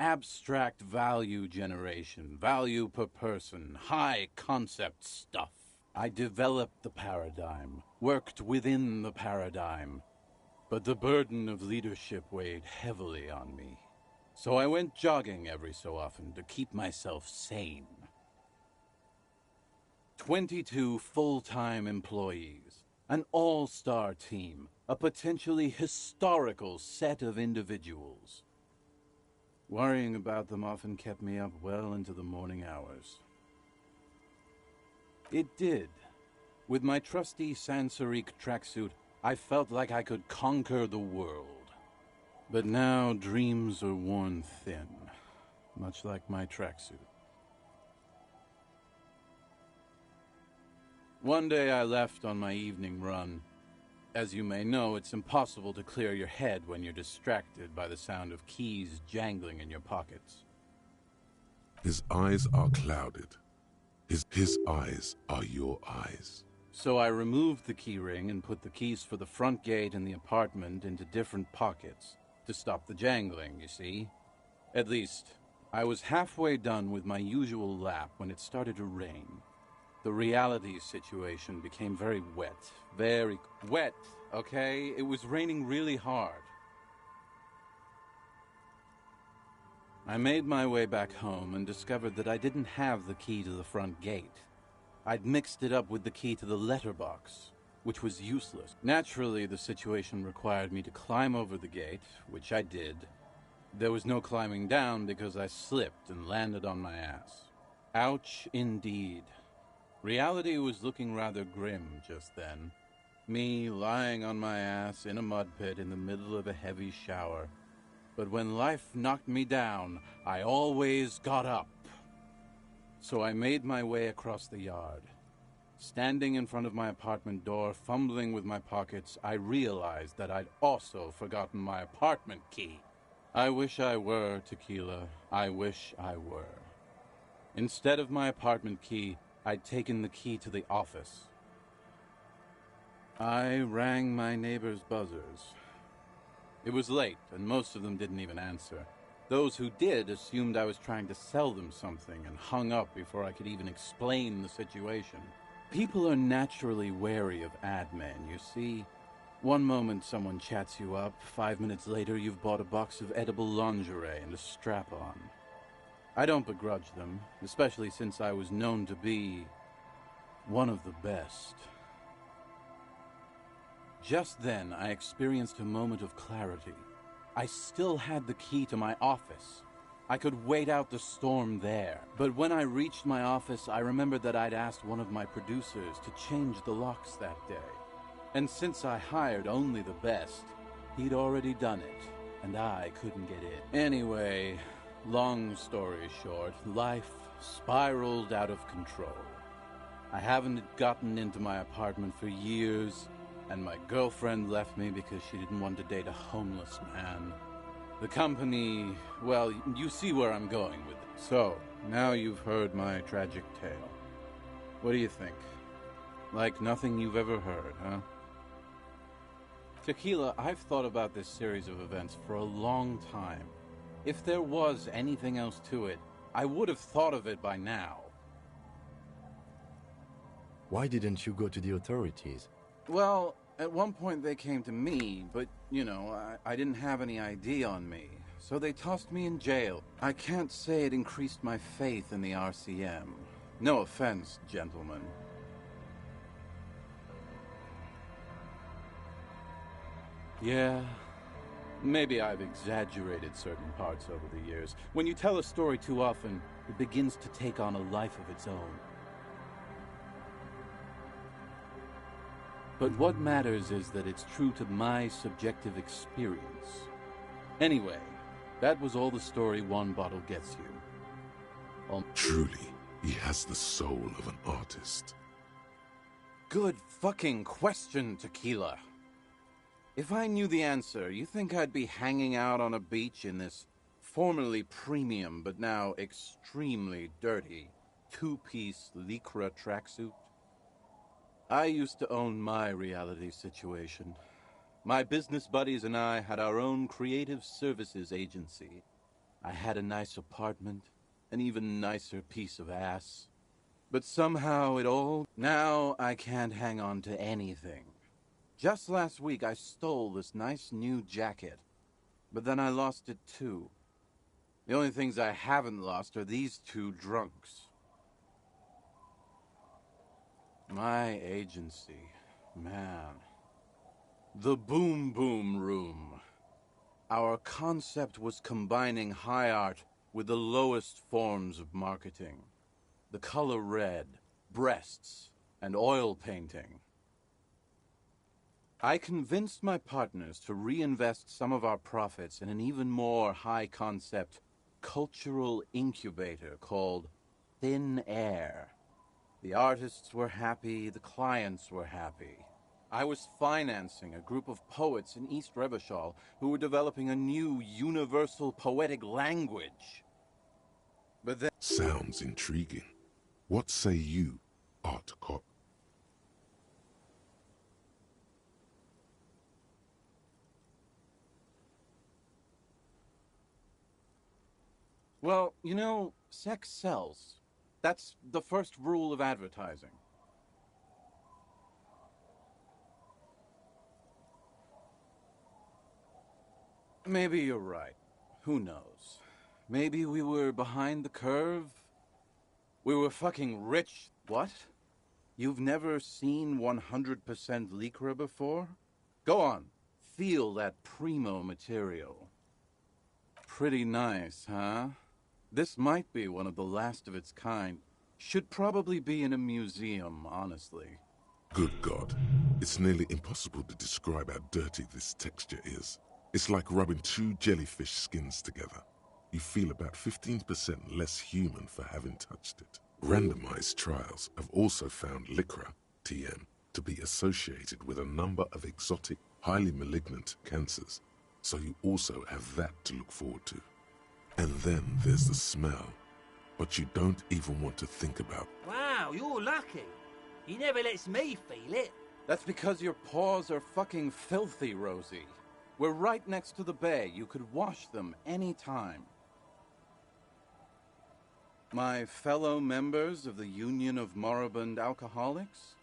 Abstract value generation, value per person, high-concept stuff. I developed the paradigm, worked within the paradigm, but the burden of leadership weighed heavily on me. So I went jogging every so often to keep myself sane. 22 full-time employees, an all-star team, a potentially historical set of individuals. Worrying about them often kept me up well into the morning hours. It did. With my trusty Sansarique tracksuit, I felt like I could conquer the world. But now dreams are worn thin, much like my tracksuit. One day I left on my evening run. As you may know, it's impossible to clear your head when you're distracted by the sound of keys jangling in your pockets. His eyes are clouded. His eyes are your eyes. So I removed the keyring and put the keys for the front gate and the apartment into different pockets to stop the jangling, you see? At least, I was halfway done with my usual lap when it started to rain. The reality situation became very wet. Very wet, okay? It was raining really hard. I made my way back home and discovered that I didn't have the key to the front gate. I'd mixed it up with the key to the letterbox, which was useless. Naturally, the situation required me to climb over the gate, which I did. There was no climbing down because I slipped and landed on my ass. Ouch, indeed. Reality was looking rather grim just then. Me lying on my ass in a mud pit in the middle of a heavy shower. But when life knocked me down, I always got up. So I made my way across the yard. Standing in front of my apartment door, fumbling with my pockets, I realized that I'd also forgotten my apartment key. I wish I were, Tequila. I wish I were. Instead of my apartment key, I'd taken the key to the office. I rang my neighbors' buzzers. It was late, and most of them didn't even answer. Those who did assumed I was trying to sell them something and hung up before I could even explain the situation. People are naturally wary of ad men, you see. One moment someone chats you up, 5 minutes later you've bought a box of edible lingerie and a strap-on. I don't begrudge them, especially since I was known to be one of the best. Just then, I experienced a moment of clarity. I still had the key to my office. I could wait out the storm there. But when I reached my office, I remembered that I'd asked one of my producers to change the locks that day. And since I hired only the best, he'd already done it, and I couldn't get in. Anyway, long story short, life spiraled out of control. I haven't gotten into my apartment for years, and my girlfriend left me because she didn't want to date a homeless man. The company, well, you see where I'm going with it. So, now you've heard my tragic tale. What do you think? Like nothing you've ever heard, huh? Tequila, I've thought about this series of events for a long time. If there was anything else to it, I would have thought of it by now. Why didn't you go to the authorities? Well, at one point they came to me, but, you know, I didn't have any ID on me. So they tossed me in jail. I can't say it increased my faith in the RCM. No offense, gentlemen. Yeah, maybe I've exaggerated certain parts over the years. When you tell a story too often, it begins to take on a life of its own. But what matters is that it's true to my subjective experience. Anyway, that was all the story one bottle gets you. Truly, he has the soul of an artist. Good fucking question, Tequila. If I knew the answer, you think I'd be hanging out on a beach in this formerly premium but now extremely dirty two-piece lycra tracksuit? I used to own my reality situation. My business buddies and I had our own creative services agency. I had a nice apartment, an even nicer piece of ass. But somehow now I can't hang on to anything. Just last week I stole this nice new jacket, but then I lost it too. The only things I haven't lost are these two drunks. My agency, man. The Boom Boom Room. Our concept was combining high art with the lowest forms of marketing. The color red, breasts, and oil painting. I convinced my partners to reinvest some of our profits in an even more high-concept cultural incubator called Thin Air. The artists were happy, the clients were happy. I was financing a group of poets in East Revachol who were developing a new universal poetic language. But then... Sounds intriguing. What say you, Art Cop? Well, you know, sex sells. That's the first rule of advertising. Maybe you're right. Who knows? Maybe we were behind the curve? We were fucking rich. What? You've never seen 100% Lycra before? Go on. Feel that primo material. Pretty nice, huh? This might be one of the last of its kind. Should probably be in a museum, honestly. Good God. It's nearly impossible to describe how dirty this texture is. It's like rubbing two jellyfish skins together. You feel about 15% less human for having touched it. Randomized trials have also found Lycra, TM, to be associated with a number of exotic, highly malignant cancers. So you also have that to look forward to. And then there's the smell. But you don't even want to think about. Wow, you're lucky. He never lets me feel it. That's because your paws are fucking filthy, Rosie. We're right next to the bay. You could wash them any time. My fellow members of the Union of Moribund Alcoholics?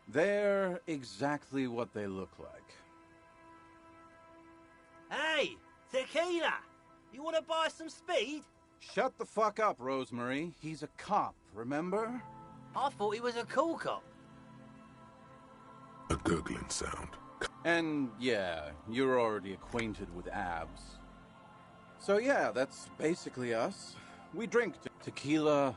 They're exactly what they look like. Hey, tequila! You want to buy some speed? Shut the fuck up, Rosemary. He's a cop, remember? I thought he was a cool cop. A gurgling sound. And yeah, you're already acquainted with abs. So yeah, that's basically us. We drink tequila.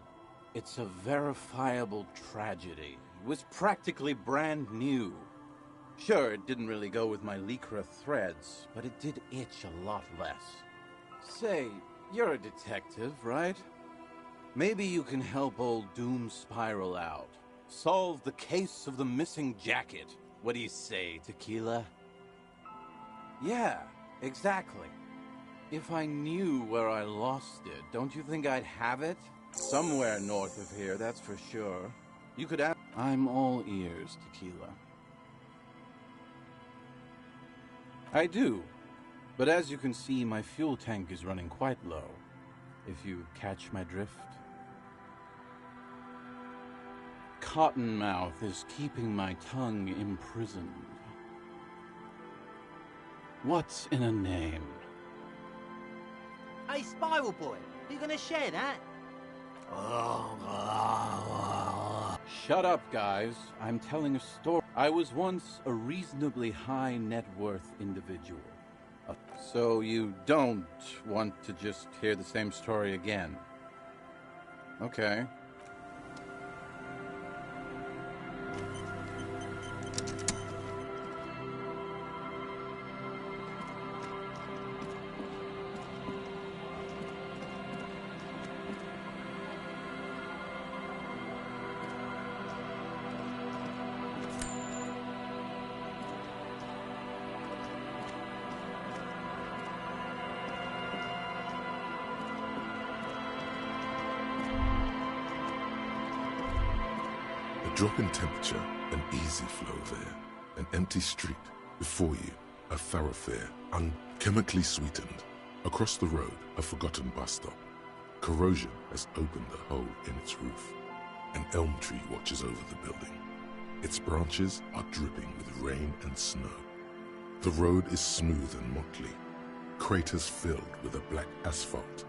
It's a verifiable tragedy. It was practically brand new. Sure, it didn't really go with my Lycra threads, but it did itch a lot less. Say, you're a detective, right? Maybe you can help old Doom Spiral out. Solve the case of the missing jacket. What do you say, tequila? Yeah, exactly. If I knew where I lost it, don't you think I'd have it? Somewhere north of here, that's for sure. You could ask. I'm all ears, tequila. I do. But as you can see, my fuel tank is running quite low. If you catch my drift. Cottonmouth is keeping my tongue imprisoned. What's in a name? Hey, Spiral Boy, you gonna share that? Shut up, guys. I'm telling a story. I was once a reasonably high net worth individual. So you don't want to just hear the same story again? Okay. Drop in temperature, an easy flow there. An empty street. Before you, a thoroughfare, unchemically sweetened. Across the road, a forgotten bus stop. Corrosion has opened a hole in its roof. An elm tree watches over the building. Its branches are dripping with rain and snow. The road is smooth and motley. Craters filled with a black asphalt.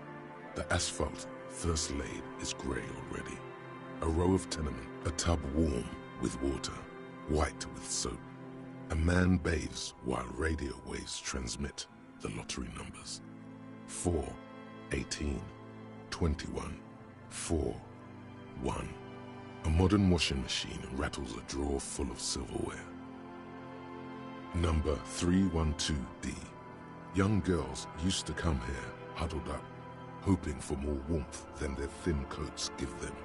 The asphalt, first laid, is grey already. A row of tenement, a tub warm with water, white with soap. A man bathes while radio waves transmit the lottery numbers. 4, 18, 21, 4, 1. A modern washing machine rattles a drawer full of silverware. Number 312D. Young girls used to come here, huddled up, hoping for more warmth than their thin coats give them.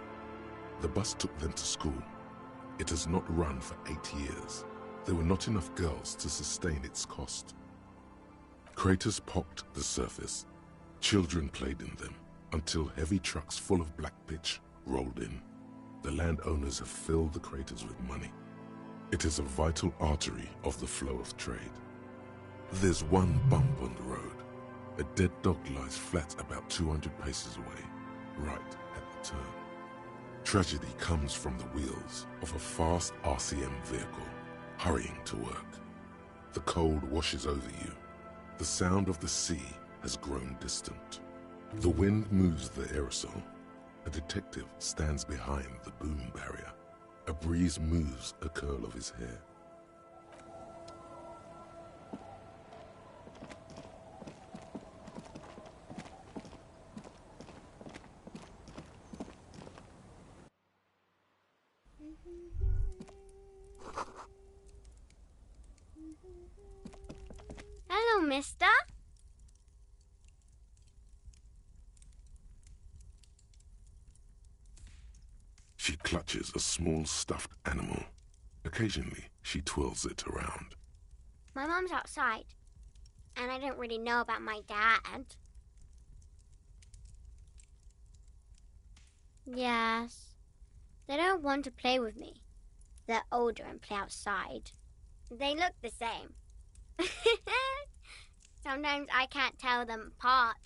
The bus took them to school. It has not run for 8 years. There were not enough girls to sustain its cost. Craters pocked the surface. Children played in them until heavy trucks full of black pitch rolled in. The landowners have filled the craters with money. It is a vital artery of the flow of trade. There's one bump on the road. A dead dog lies flat about 200 paces away, right at the turn. Tragedy comes from the wheels of a fast RCM vehicle, hurrying to work. The cold washes over you. The sound of the sea has grown distant. The wind moves the aerosol. A detective stands behind the boom barrier. A breeze moves a curl of his hair. Hello, mister. She clutches a small stuffed animal. Occasionally, she twirls it around. My mum's outside, and I don't really know about my dad. Yes. They don't want to play with me. They're older and play outside. They look the same. Sometimes I can't tell them apart.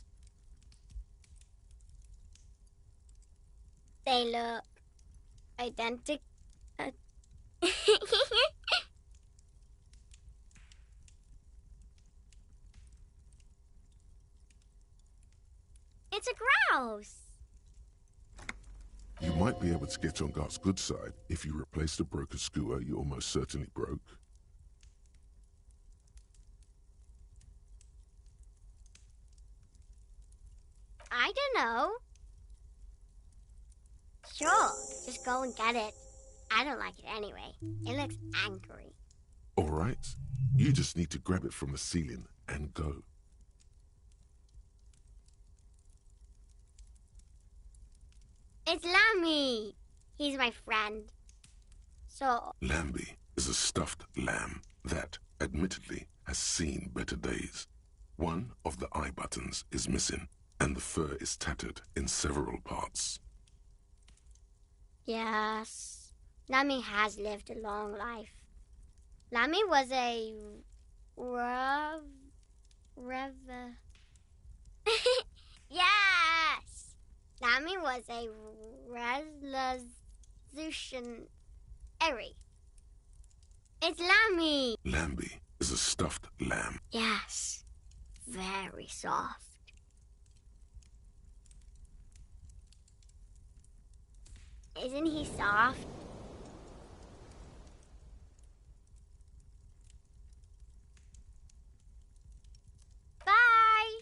They look identical. It's a grouse. You might be able to get on Gart's good side if you replace the broken skewer you almost certainly broke. I don't know. Sure, just go and get it. I don't like it anyway. It looks angry. All right, you just need to grab it from the ceiling and go. It's Lammy. He's my friend. So... Lambie is a stuffed lamb that, admittedly, has seen better days. One of the eye buttons is missing, and the fur is tattered in several parts. Yes, Lammy has lived a long life. Lammy was a... Yes! Lammy was a resolution... It's Lammy! Lambie is a stuffed lamb. Yes, very soft. Isn't he soft? Bye!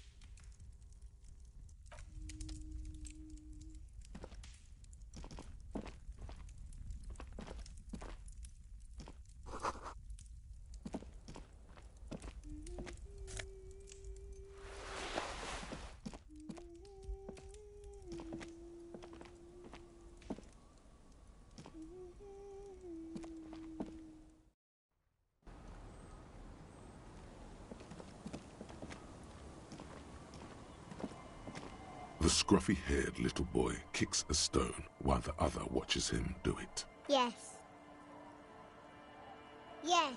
The scruffy-haired little boy kicks a stone while the other watches him do it. Yes. Yes.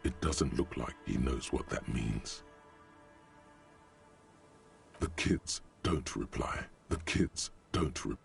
It doesn't look like he knows what that means. The kids don't reply. The kids don't reply.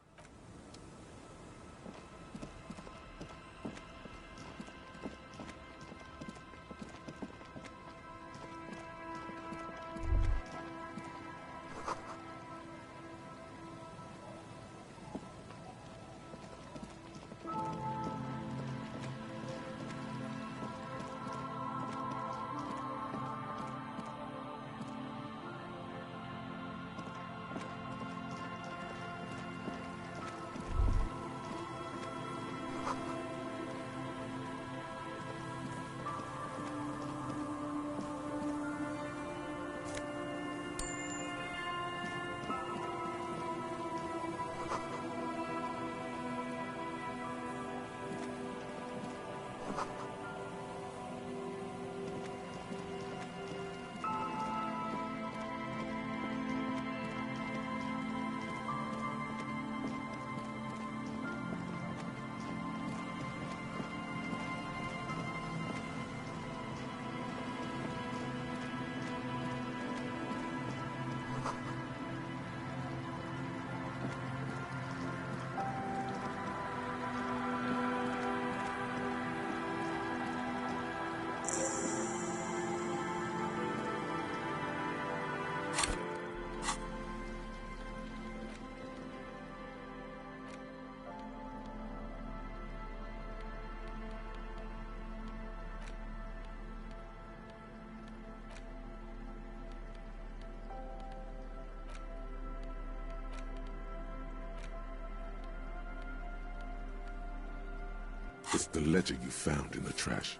It's the ledger you found in the trash.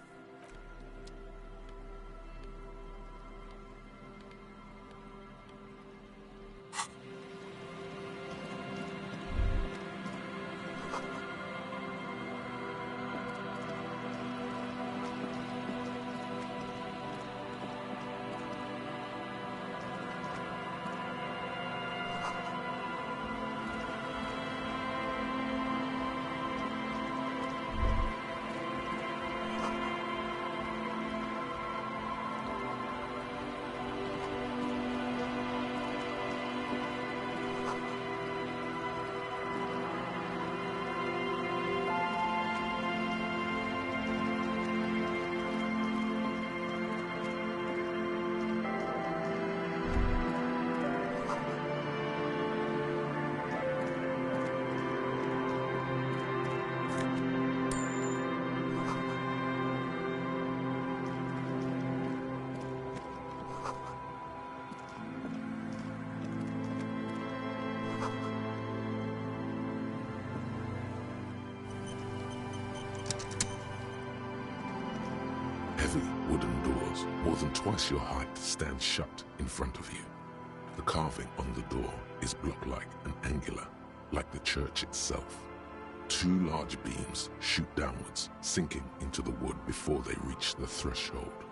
Heavy wooden doors, more than twice your height, stand shut in front of you. The carving on the door is block-like and angular, like the church itself. Two large beams shoot downwards, sinking into the wood before they reach the threshold.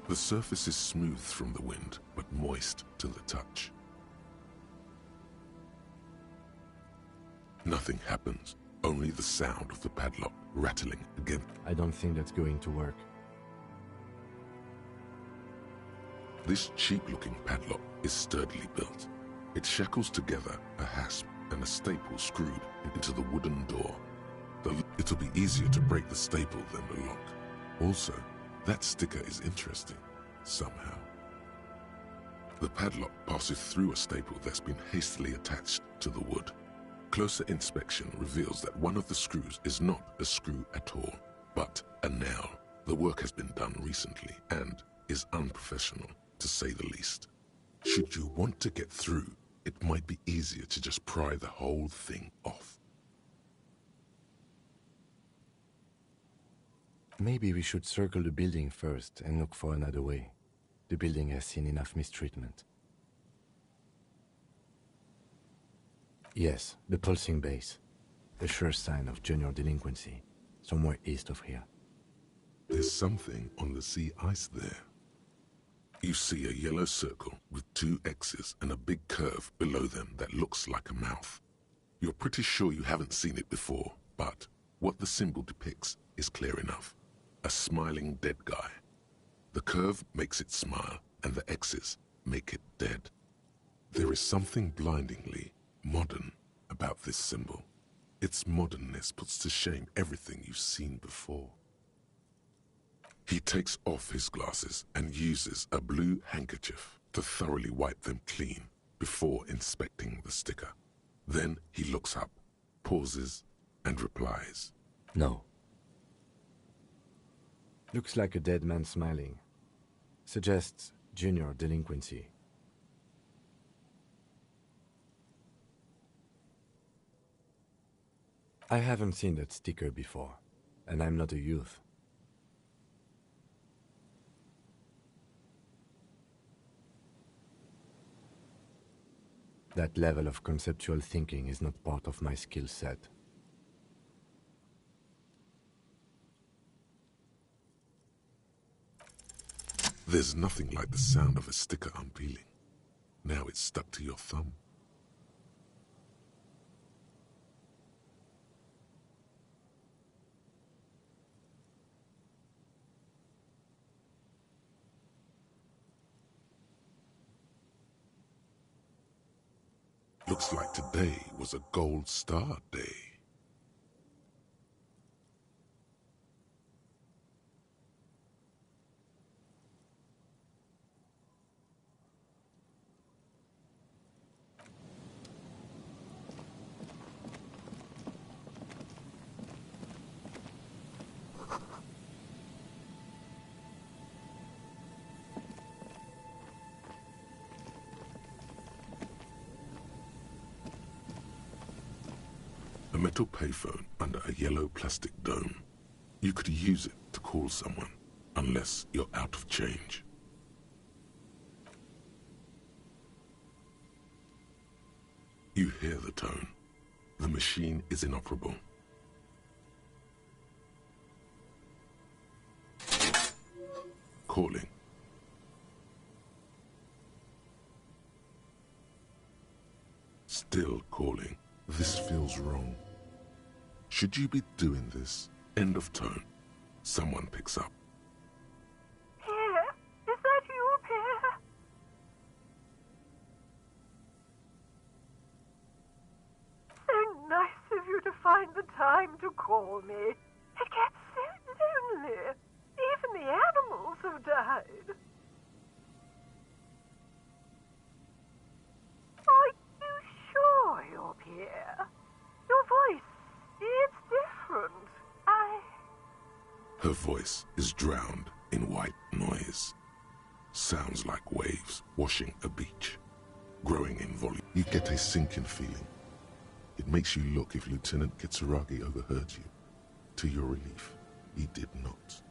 The surface is smooth from the wind, but moist to the touch. Nothing happens, only the sound of the padlock rattling again. I don't think that's going to work. This cheap-looking padlock is sturdily built. It shackles together a hasp and a staple screwed into the wooden door. It'll be easier to break the staple than the lock. Also, that sticker is interesting, somehow. The padlock passes through a staple that's been hastily attached to the wood. Closer inspection reveals that one of the screws is not a screw at all, but a nail. The work has been done recently and is unprofessional, to say the least. Should you want to get through, it might be easier to just pry the whole thing off. Maybe we should circle the building first and look for another way. The building has seen enough mistreatment. Yes, the pulsing base. A sure sign of junior delinquency, somewhere east of here. There's something on the sea ice there. You see a yellow circle with two X's and a big curve below them that looks like a mouth. You're pretty sure you haven't seen it before, but what the symbol depicts is clear enough. A smiling dead guy. The curve makes it smile, and the X's make it dead. There is something blindingly modern about this symbol. Its modernness puts to shame everything you've seen before. He takes off his glasses and uses a blue handkerchief to thoroughly wipe them clean before inspecting the sticker. Then he looks up, pauses, and replies. No. Looks like a dead man smiling. Suggests junior delinquency. I haven't seen that sticker before, and I'm not a youth. That level of conceptual thinking is not part of my skill set. There's nothing like the sound of a sticker unpeeling. Now it's stuck to your thumb. Looks like today was a gold star day. A metal payphone under a yellow plastic dome. You could use it to call someone, unless you're out of change. You hear the tone. The machine is inoperable. Calling. Still calling. This feels wrong. Should you be doing this? End of tone. Someone picks up. Pierre? Is that you, Pierre? So nice of you to find the time to call me. It gets so lonely. Even the animals have died. Are you sure you're Pierre? Your voice, it's different. Her voice is drowned in white noise. Sounds like waves washing a beach, growing in volume. You get a sinking feeling. It makes you look if Lieutenant Kitsuragi overheard you. To your relief, he did not.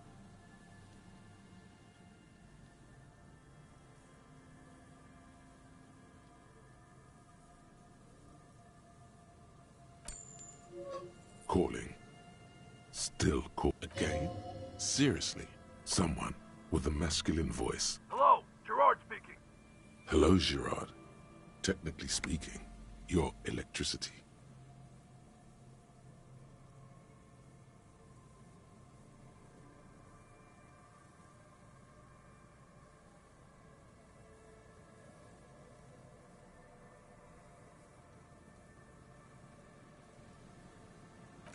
Calling. Still call again? Seriously? Someone with a masculine voice. Hello, Gerard speaking. Hello, Gerard. Technically speaking, you're electricity.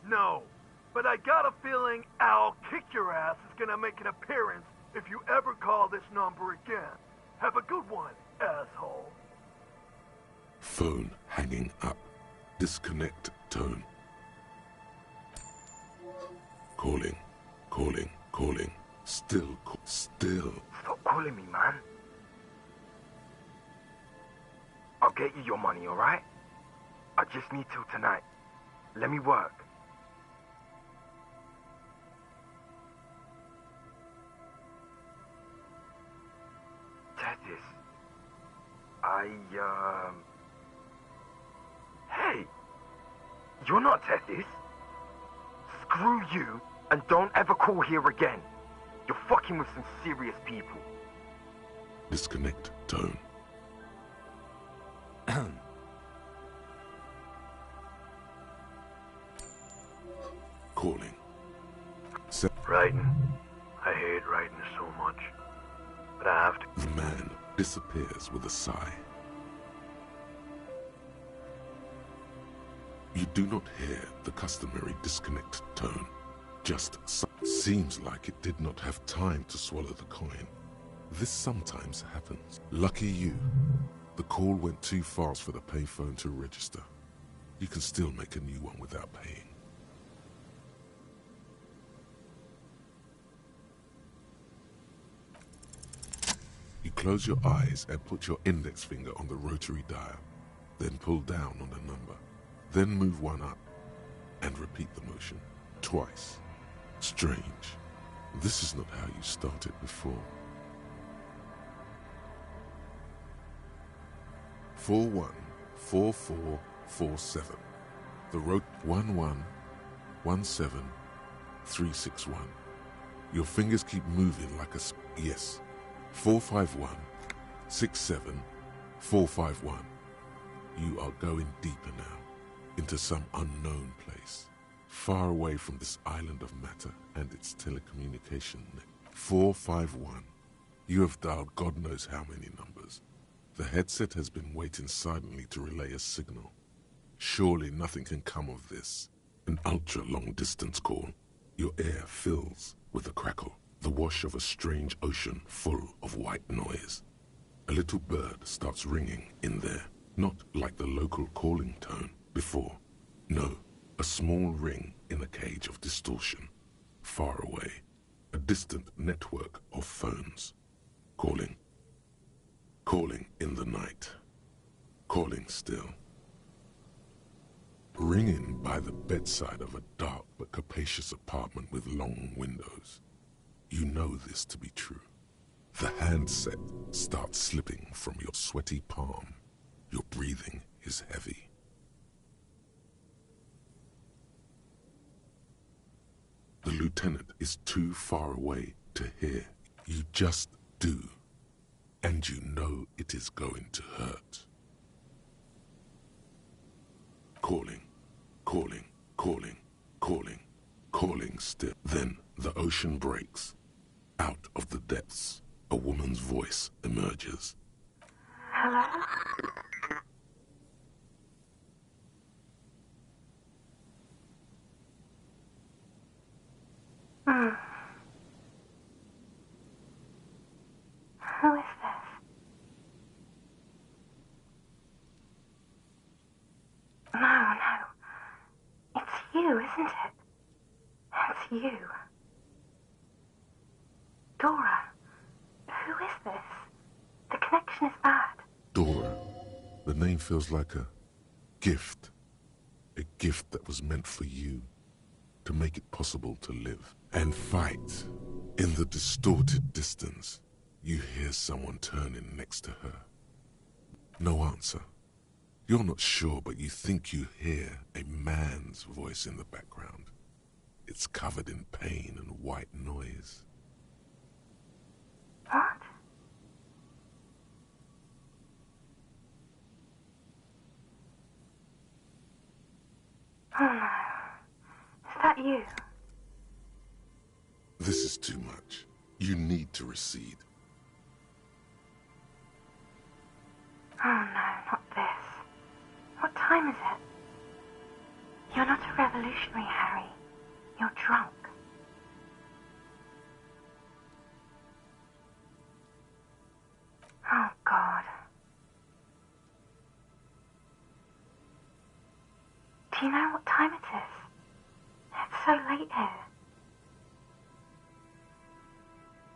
No, but I got a feeling I'll kick your ass is gonna make an appearance if you ever call this number again. Have a good one, asshole. Phone hanging up. Disconnect tone. Calling, calling, calling. Still, still. Stop calling me, man. I'll get you your money, alright? I just need till tonight. Let me work. Tethys. Hey! You're not Tethys. Screw you, and don't ever call here again. You're fucking with some serious people. Disconnect tone. Calling. Writing. I hate writing so much. But I have to. The man disappears with a sigh. You do not hear the customary disconnect tone. Just seems like it did not have time to swallow the coin. This sometimes happens. Lucky you. The call went too fast for the payphone to register. You can still make a new one without paying. You close your eyes and put your index finger on the rotary dial, then pull down on the number, then move one up, and repeat the motion twice. Strange. This is not how you started before. 414447. The road 1117361. Your fingers keep moving like a yes. 45167451. You are going deeper now, into some unknown place, far away from this island of matter and its telecommunication net. 451. You have dialed God knows how many numbers. The headset has been waiting silently to relay a signal. Surely nothing can come of this. An ultra-long distance call. Your ear fills with a crackle, the wash of a strange ocean full of white noise. A little bird starts ringing in there, not like the local calling tone before. No, a small ring in a cage of distortion, far away. A distant network of phones. Calling. Calling in the night. Calling still. ringing by the bedside of a dark but capacious apartment with long windows. You know this to be true. The handset starts slipping from your sweaty palm. Your breathing is heavy. The lieutenant is too far away to hear. You just do. And you know it is going to hurt. Calling, calling, calling, calling, calling still. Then the ocean breaks. Out of the depths, a woman's voice emerges. Hello? Who is this? No. It's you, isn't it? It's you. Dora, who is this? The connection is bad. Dora. The name feels like a gift. A gift that was meant for you. To make it possible to live and fight. In the distorted distance, you hear someone turning next to her. No answer. You're not sure, but you think you hear a man's voice in the background. It's covered in pain and white noise. What? Oh no. Is that you? This is too much. You need to recede. Oh no, not this. What time is it? You're not a revolutionary, Harry. You're drunk. Oh, God. Do you know what time it is? It's so late here.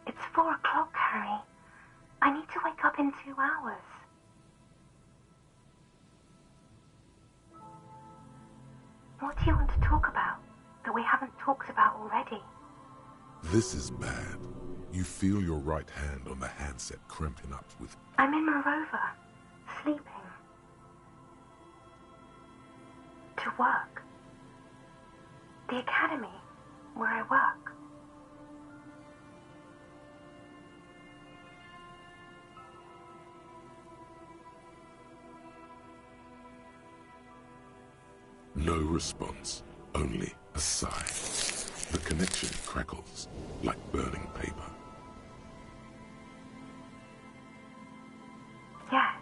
It's 4 o'clock, Harry. I need to wake up in 2 hours. What do you want to talk about that we haven't talked about already? This is bad. You feel your right hand on the handset cramping up with... I'm in Morova, sleeping. To work. The academy, where I work. No response, only a sigh. The connection crackles like burning paper. Yes.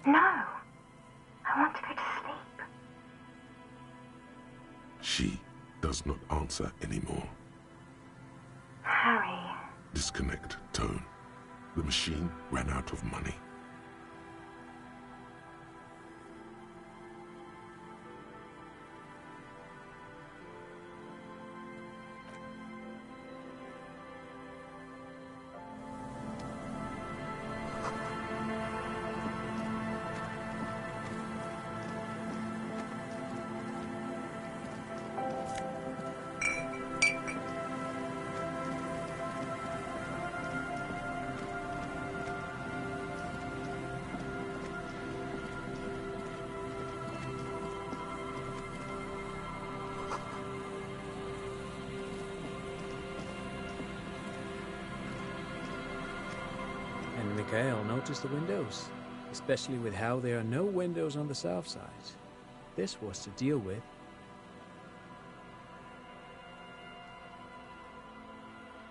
No. I want to go to sleep. She does not answer anymore. Harry. Disconnect tone. The machine ran out of money. And Mikhail noticed the windows, especially with how there are no windows on the south side. This was to deal with.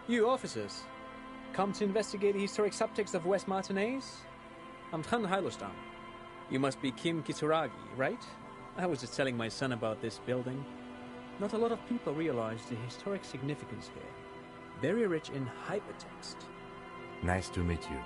You officers, come to investigate the historic subtext of West Martinez? I'm Tran Heilostam. You must be Kim Kisaragi, right? I was just telling my son about this building. Not a lot of people realize the historic significance here. Very rich in hypertext. Nice to meet you.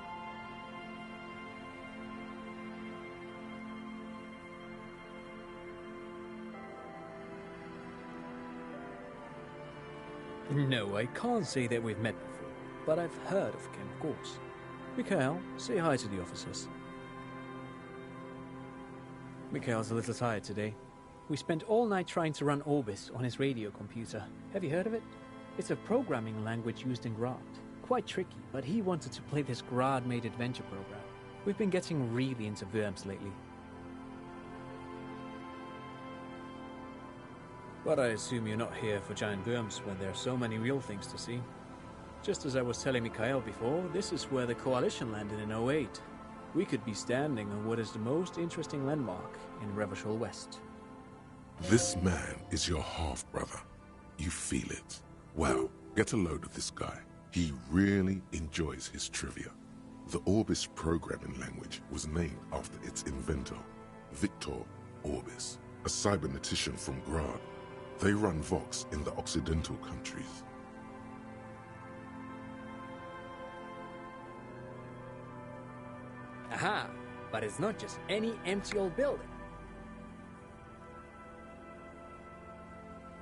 No, I can't say that we've met before, but I've heard of Kim, of course. Mikhail, say hi to the officers. Mikhail's a little tired today. We spent all night trying to run Orbis on his radio computer. Have you heard of it? It's a programming language used in Grad. Quite tricky, but he wanted to play this Grad-made adventure program. We've been getting really into Worms lately. But I assume you're not here for giant worms when there are so many real things to see. Just as I was telling Mikhail before, this is where the Coalition landed in '08. We could be standing on what is the most interesting landmark in Revachol West. This man is your half-brother. You feel it. Wow, get a load of this guy. He really enjoys his trivia. The Orbis programming language was named after its inventor, Victor Orbis, a cybernetician from Grad. They run Vox in the Occidental countries. Aha! But it's not just any empty old building.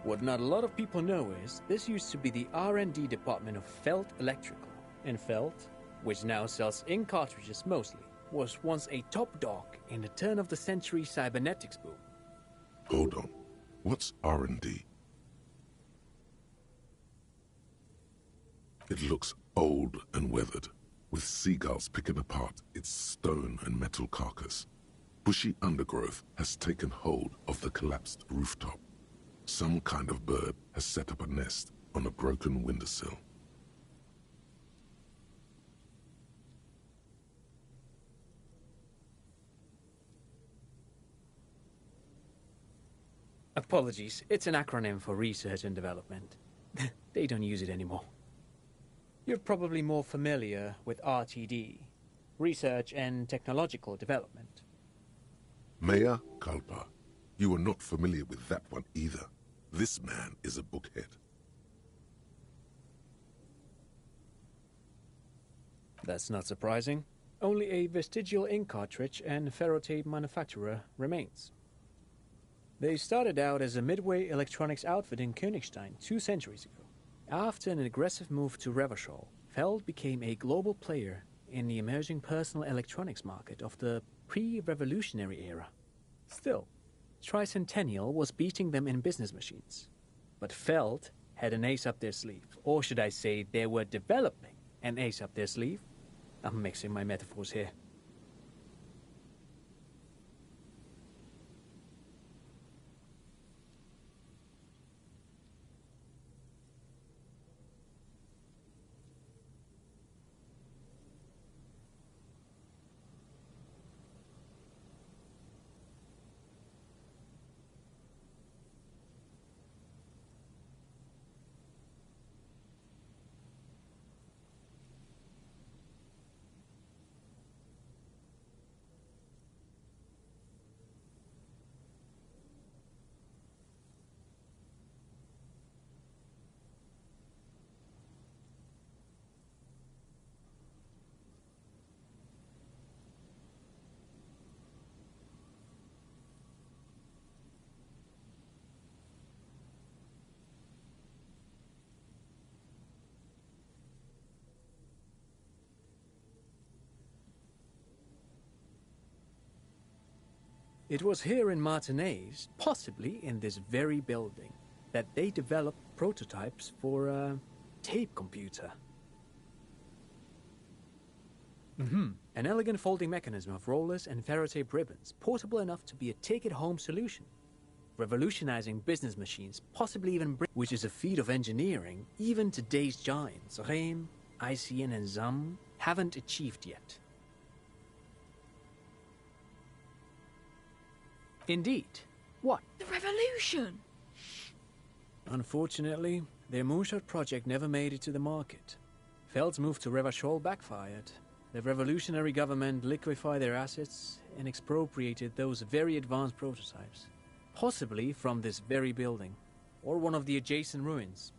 What not a lot of people know is, this used to be the R&D department of Felt Electrical. And Felt, which now sells ink cartridges mostly, was once a top dog in the turn-of-the-century cybernetics boom. Hold on. What's R&D? It looks old and weathered, with seagulls picking apart its stone and metal carcass. Bushy undergrowth has taken hold of the collapsed rooftop. Some kind of bird has set up a nest on a broken windowsill. Apologies, it's an acronym for research and development. They don't use it anymore. You're probably more familiar with RTD, Research and Technological Development. Mea culpa. You are not familiar with that one either. This man is a bookhead. That's not surprising. Only a vestigial ink cartridge and ferrotape manufacturer remains. They started out as a midway electronics outfit in Königstein 2 centuries ago. After an aggressive move to Revachol, Feld became a global player in the emerging personal electronics market of the pre-revolutionary era. Still, Tricentennial was beating them in business machines. But Feld had an ace up their sleeve, or should I say they were developing an ace up their sleeve. I'm mixing my metaphors here. It was here in Martinez, possibly in this very building, that they developed prototypes for a tape computer. An elegant folding mechanism of rollers and ferrotape ribbons, portable enough to be a take-it-home solution. Revolutionizing business machines, possibly even which is a feat of engineering even today's giants, Rehm, ICN and ZAM, haven't achieved yet. Indeed. What? The revolution! Unfortunately, their moonshot project never made it to the market. Feld's move to Revachol backfired. The revolutionary government liquefied their assets and expropriated those very advanced prototypes. Possibly from this very building, or one of the adjacent ruins.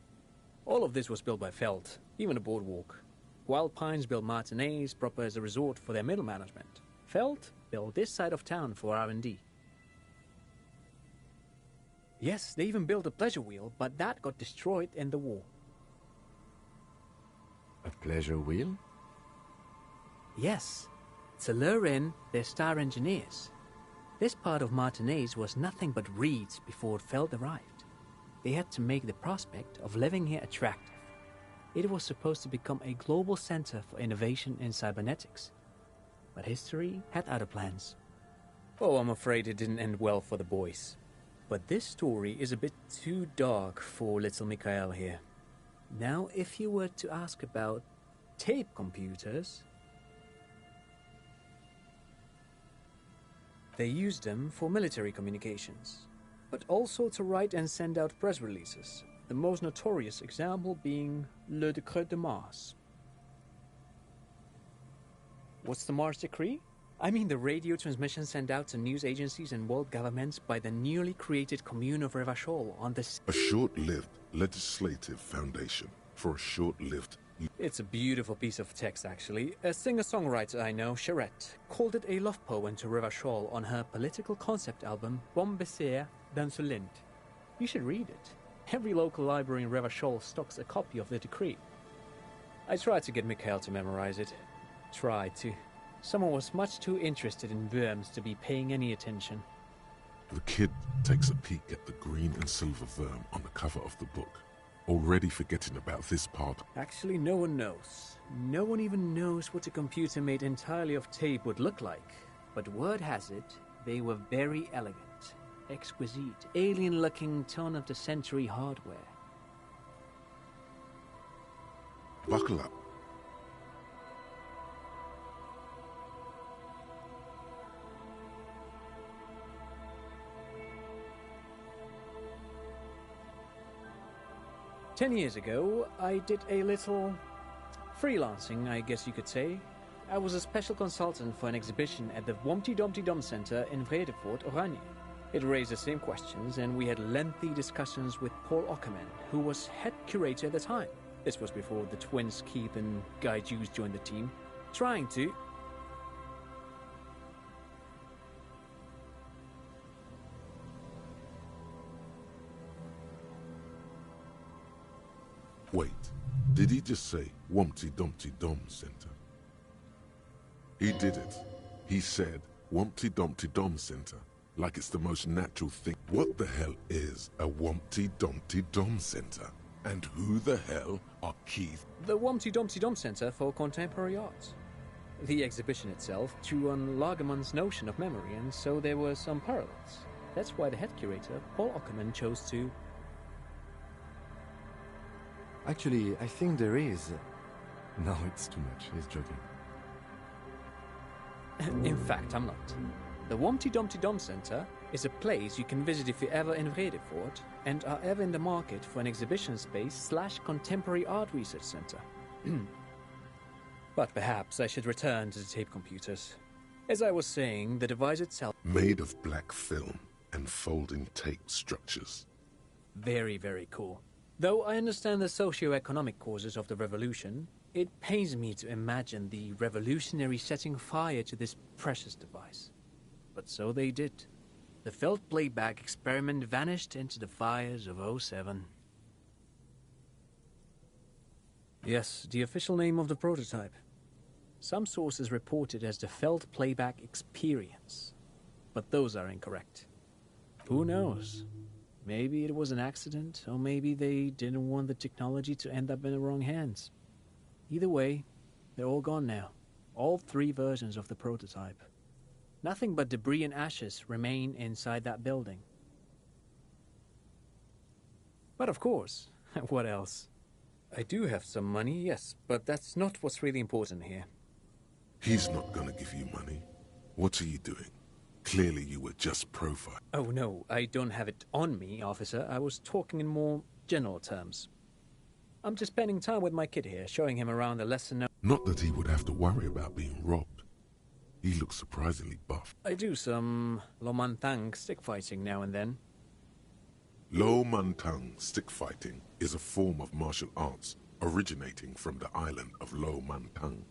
All of this was built by Feld, even the boardwalk. Wild Pines built Martinez proper as a resort for their middle management. Feld built this side of town for R&D. Yes, they even built a pleasure wheel, but that got destroyed in the war. A pleasure wheel? Yes, to lure in their star engineers. This part of Martinaise was nothing but reeds before Feld arrived. They had to make the prospect of living here attractive. It was supposed to become a global center for innovation in cybernetics. But history had other plans. Oh, I'm afraid it didn't end well for the boys. But this story is a bit too dark for little Mikhail here. Now, if you were to ask about tape computers, they used them for military communications, but also to write and send out press releases, the most notorious example being Le Décret de Mars. What's the Mars Decree? I mean the radio transmission sent out to news agencies and world governments by the newly created commune of Revachol on the... A short-lived legislative foundation for a short-lived... It's a beautiful piece of text, actually. A singer-songwriter I know, Charette, called it a love poem to Revachol on her political concept album, Bon Baiser dans le Lind. You should read it. Every local library in Revachol stocks a copy of the decree. I tried to get Mikhail to memorize it. Tried to. Someone was much too interested in worms to be paying any attention. The kid takes a peek at the green and silver worm on the cover of the book, already forgetting about this part. Actually, no one knows. No one even knows what a computer made entirely of tape would look like. But word has it, they were very elegant, exquisite, alien-looking turn-of-the-century hardware. Buckle up. Ten years ago, I did a little freelancing, I guess you could say. I was a special consultant for an exhibition at the Humpty Dumpty Dum Center in Vredefort, Oranje. It raised the same questions, and we had lengthy discussions with Paul Ockerman, who was head curator at the time. This was before the twins Keith and Guy Juice joined the team, trying to... Wait, did he just say Humpty Dumpty Dum Center? He did it. He said Humpty Dumpty Dum Center, like it's the most natural thing. What the hell is a Humpty Dumpty Dum Center? And who the hell are Keith? The Humpty Dumpty Dum Center for Contemporary Art. The exhibition itself drew on Lagerman's notion of memory, and so there were some parallels. That's why the head curator, Paul Ockerman, chose to... Actually, I think there is. No, it's too much. He's joking. In fact, I'm not. The Humpty Dumpty Dum Center is a place you can visit if you're ever in Vredefort and are ever in the market for an exhibition space / contemporary art research center. But perhaps I should return to the tape computers. As I was saying, the device itself... Made of black film and folding tape structures. Very, very cool. Though I understand the socio-economic causes of the revolution, it pains me to imagine the revolutionaries setting fire to this precious device. But so they did. The Feld playback experiment vanished into the fires of '07. Yes, the official name of the prototype. Some sources report it as the Feld playback experience, but those are incorrect. Who knows? Maybe it was an accident, or maybe they didn't want the technology to end up in the wrong hands. Either way, they're all gone now. All 3 versions of the prototype. Nothing but debris and ashes remain inside that building. But of course, what else? I do have some money, yes, but that's not what's really important here. He's not gonna give you money. What are you doing? Clearly you were just profiled. Oh no, I don't have it on me, officer. I was talking in more general terms. I'm just spending time with my kid here, showing him around the lesser-known... Not that he would have to worry about being robbed. He looks surprisingly buff. I do some Lo Mantang stick fighting now and then. Lo Mantang stick fighting is a form of martial arts originating from the island of Lo Mantang.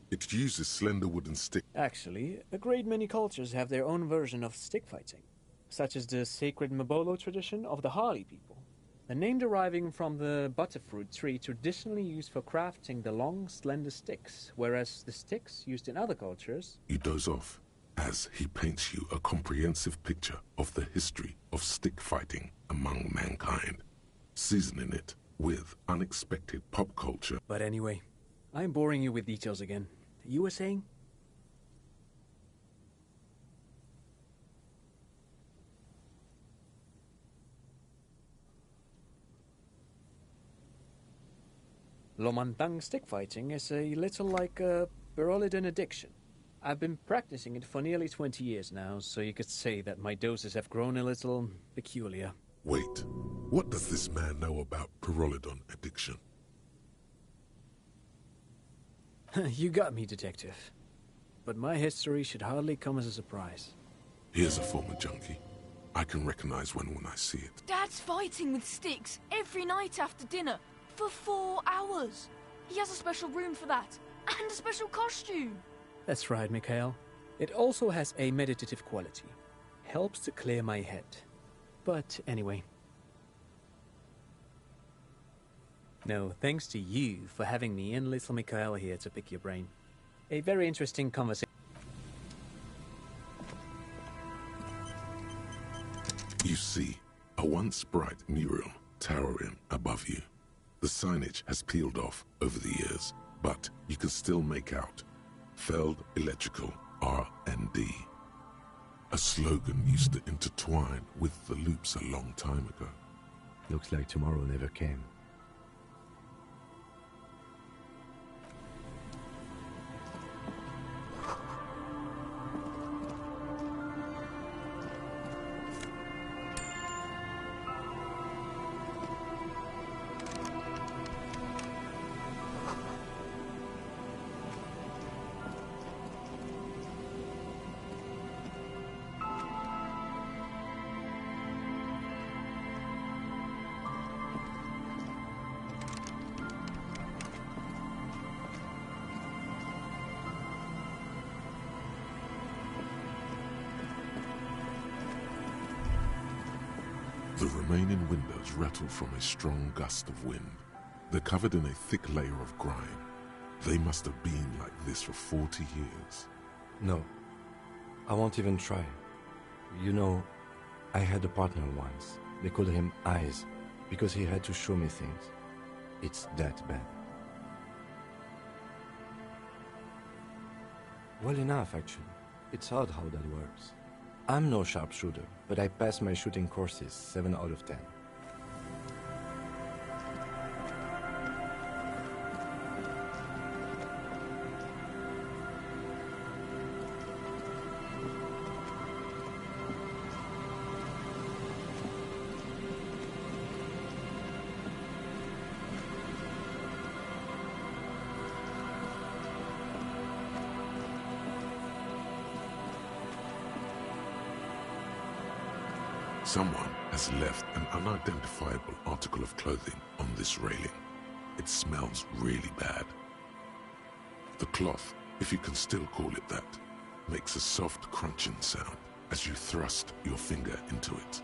It uses slender wooden sticks. Actually, a great many cultures have their own version of stick fighting, such as the sacred Mabolo tradition of the Harli people. The name deriving from the butterfruit tree traditionally used for crafting the long, slender sticks, whereas the sticks used in other cultures... You doze off as he paints you a comprehensive picture of the history of stick fighting among mankind, seasoning it with unexpected pop culture. But anyway, I'm boring you with details again. You were saying? Lomantang stick fighting is a little like a Berolidin addiction. I've been practicing it for nearly 20 years now, so you could say that my doses have grown a little peculiar. Wait, what does this man know about Pyrrolidon addiction? You got me, Detective. But my history should hardly come as a surprise. Here's a former junkie. I can recognize when I see it. Dad's fighting with sticks every night after dinner for 4 hours. He has a special room for that, and a special costume. That's right, Mikhail. It also has a meditative quality. Helps to clear my head. But anyway. No, thanks to you for having me and little Mikhail here to pick your brain. A very interesting conversation. You see a once bright mural towering above you. The signage has peeled off over the years, but you can still make out Feld Electrical R&D. A slogan used to intertwine with the loops a long time ago. Looks like tomorrow never came. The remaining windows rattle from a strong gust of wind. They're covered in a thick layer of grime. They must have been like this for 40 years. No, I won't even try. You know, I had a partner once. They called him Eyes, because he had to show me things. It's that bad. Well enough, actually. It's odd how that works. I'm no sharpshooter, but I passed my shooting courses 7 out of 10. Someone has left an unidentifiable article of clothing on this railing. It smells really bad. The cloth, if you can still call it that, makes a soft crunching sound as you thrust your finger into it.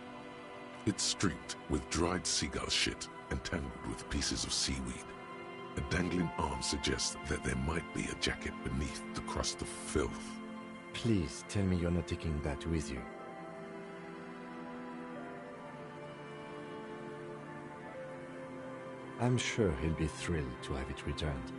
It's streaked with dried seagull shit and tangled with pieces of seaweed. A dangling arm suggests that there might be a jacket beneath the crust of filth. Please tell me you're not taking that with you. I'm sure he'll be thrilled to have it returned.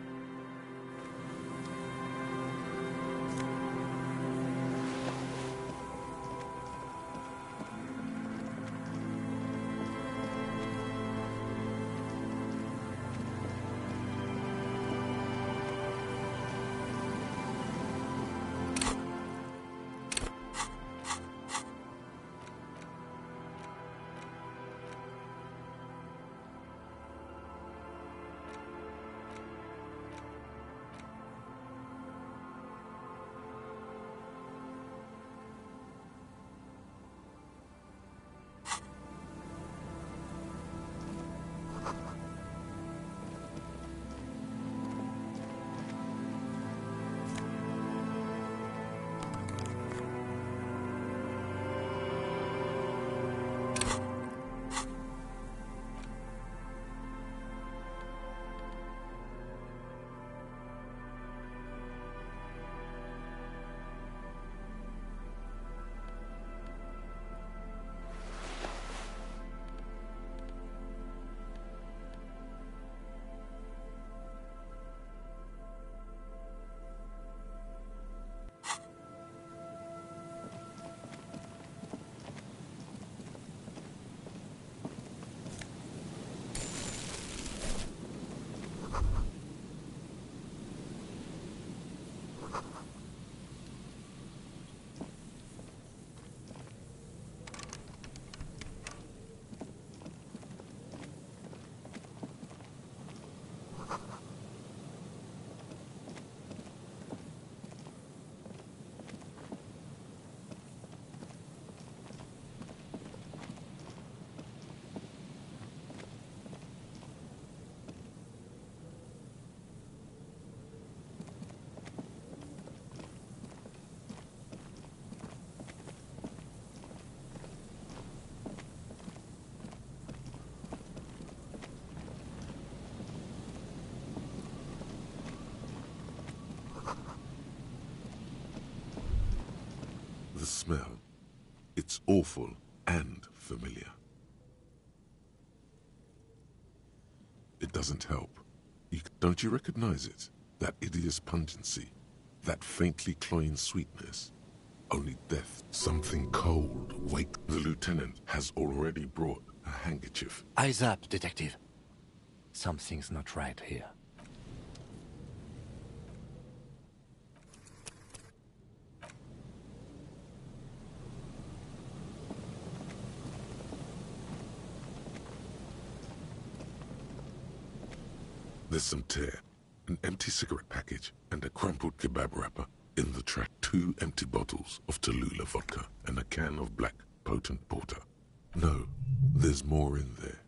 smell. It's awful and familiar. It doesn't help. Don't you recognize it? That hideous pungency, that faintly cloying sweetness. Only death, something cold. Wait, the lieutenant has already brought a handkerchief. Eyes up, detective. Something's not right here. There's some tear, an empty cigarette package, and a crumpled kebab wrapper. In the trash, 2 empty bottles of Tallulah vodka and a can of black potent porter. No, there's more in there.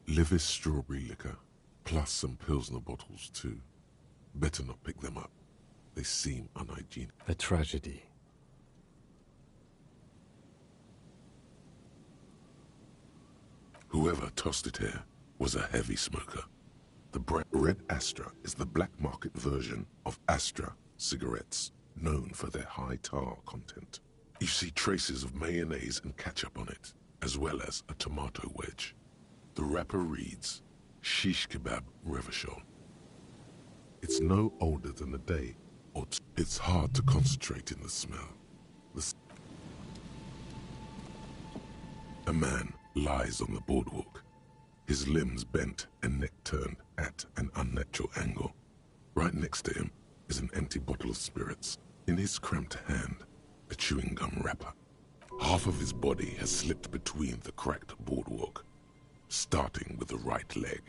Livis strawberry liquor, plus some Pilsner bottles too. Better not pick them up. They seem unhygienic. A tragedy. Whoever tossed it here was a heavy smoker. The Red Astra is the black market version of Astra cigarettes, known for their high tar content. You see traces of mayonnaise and ketchup on it, as well as a tomato wedge. The wrapper reads, Shish Kebab Revachol. It's no older than a day, or it's hard to concentrate in the smell. A man lies on the boardwalk, his limbs bent and neck turned at an unnatural angle. Right next to him is an empty bottle of spirits. In his cramped hand, a chewing gum wrapper. Half of his body has slipped between the cracked boardwalk, starting with the right leg.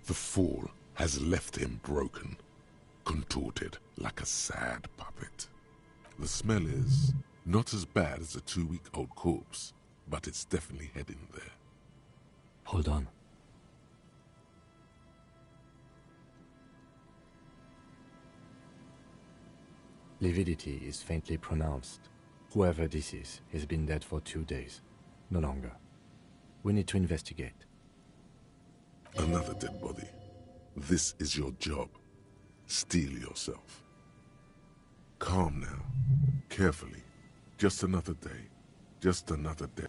The fall has left him broken, contorted like a sad puppet. The smell is not as bad as a 2-week-old corpse, but it's definitely heading there. Hold on. Lividity is faintly pronounced. Whoever this is has been dead for 2 days. No longer. We need to investigate. Another dead body. This is your job. Steel yourself. Calm now. Carefully. Just another day. Just another day.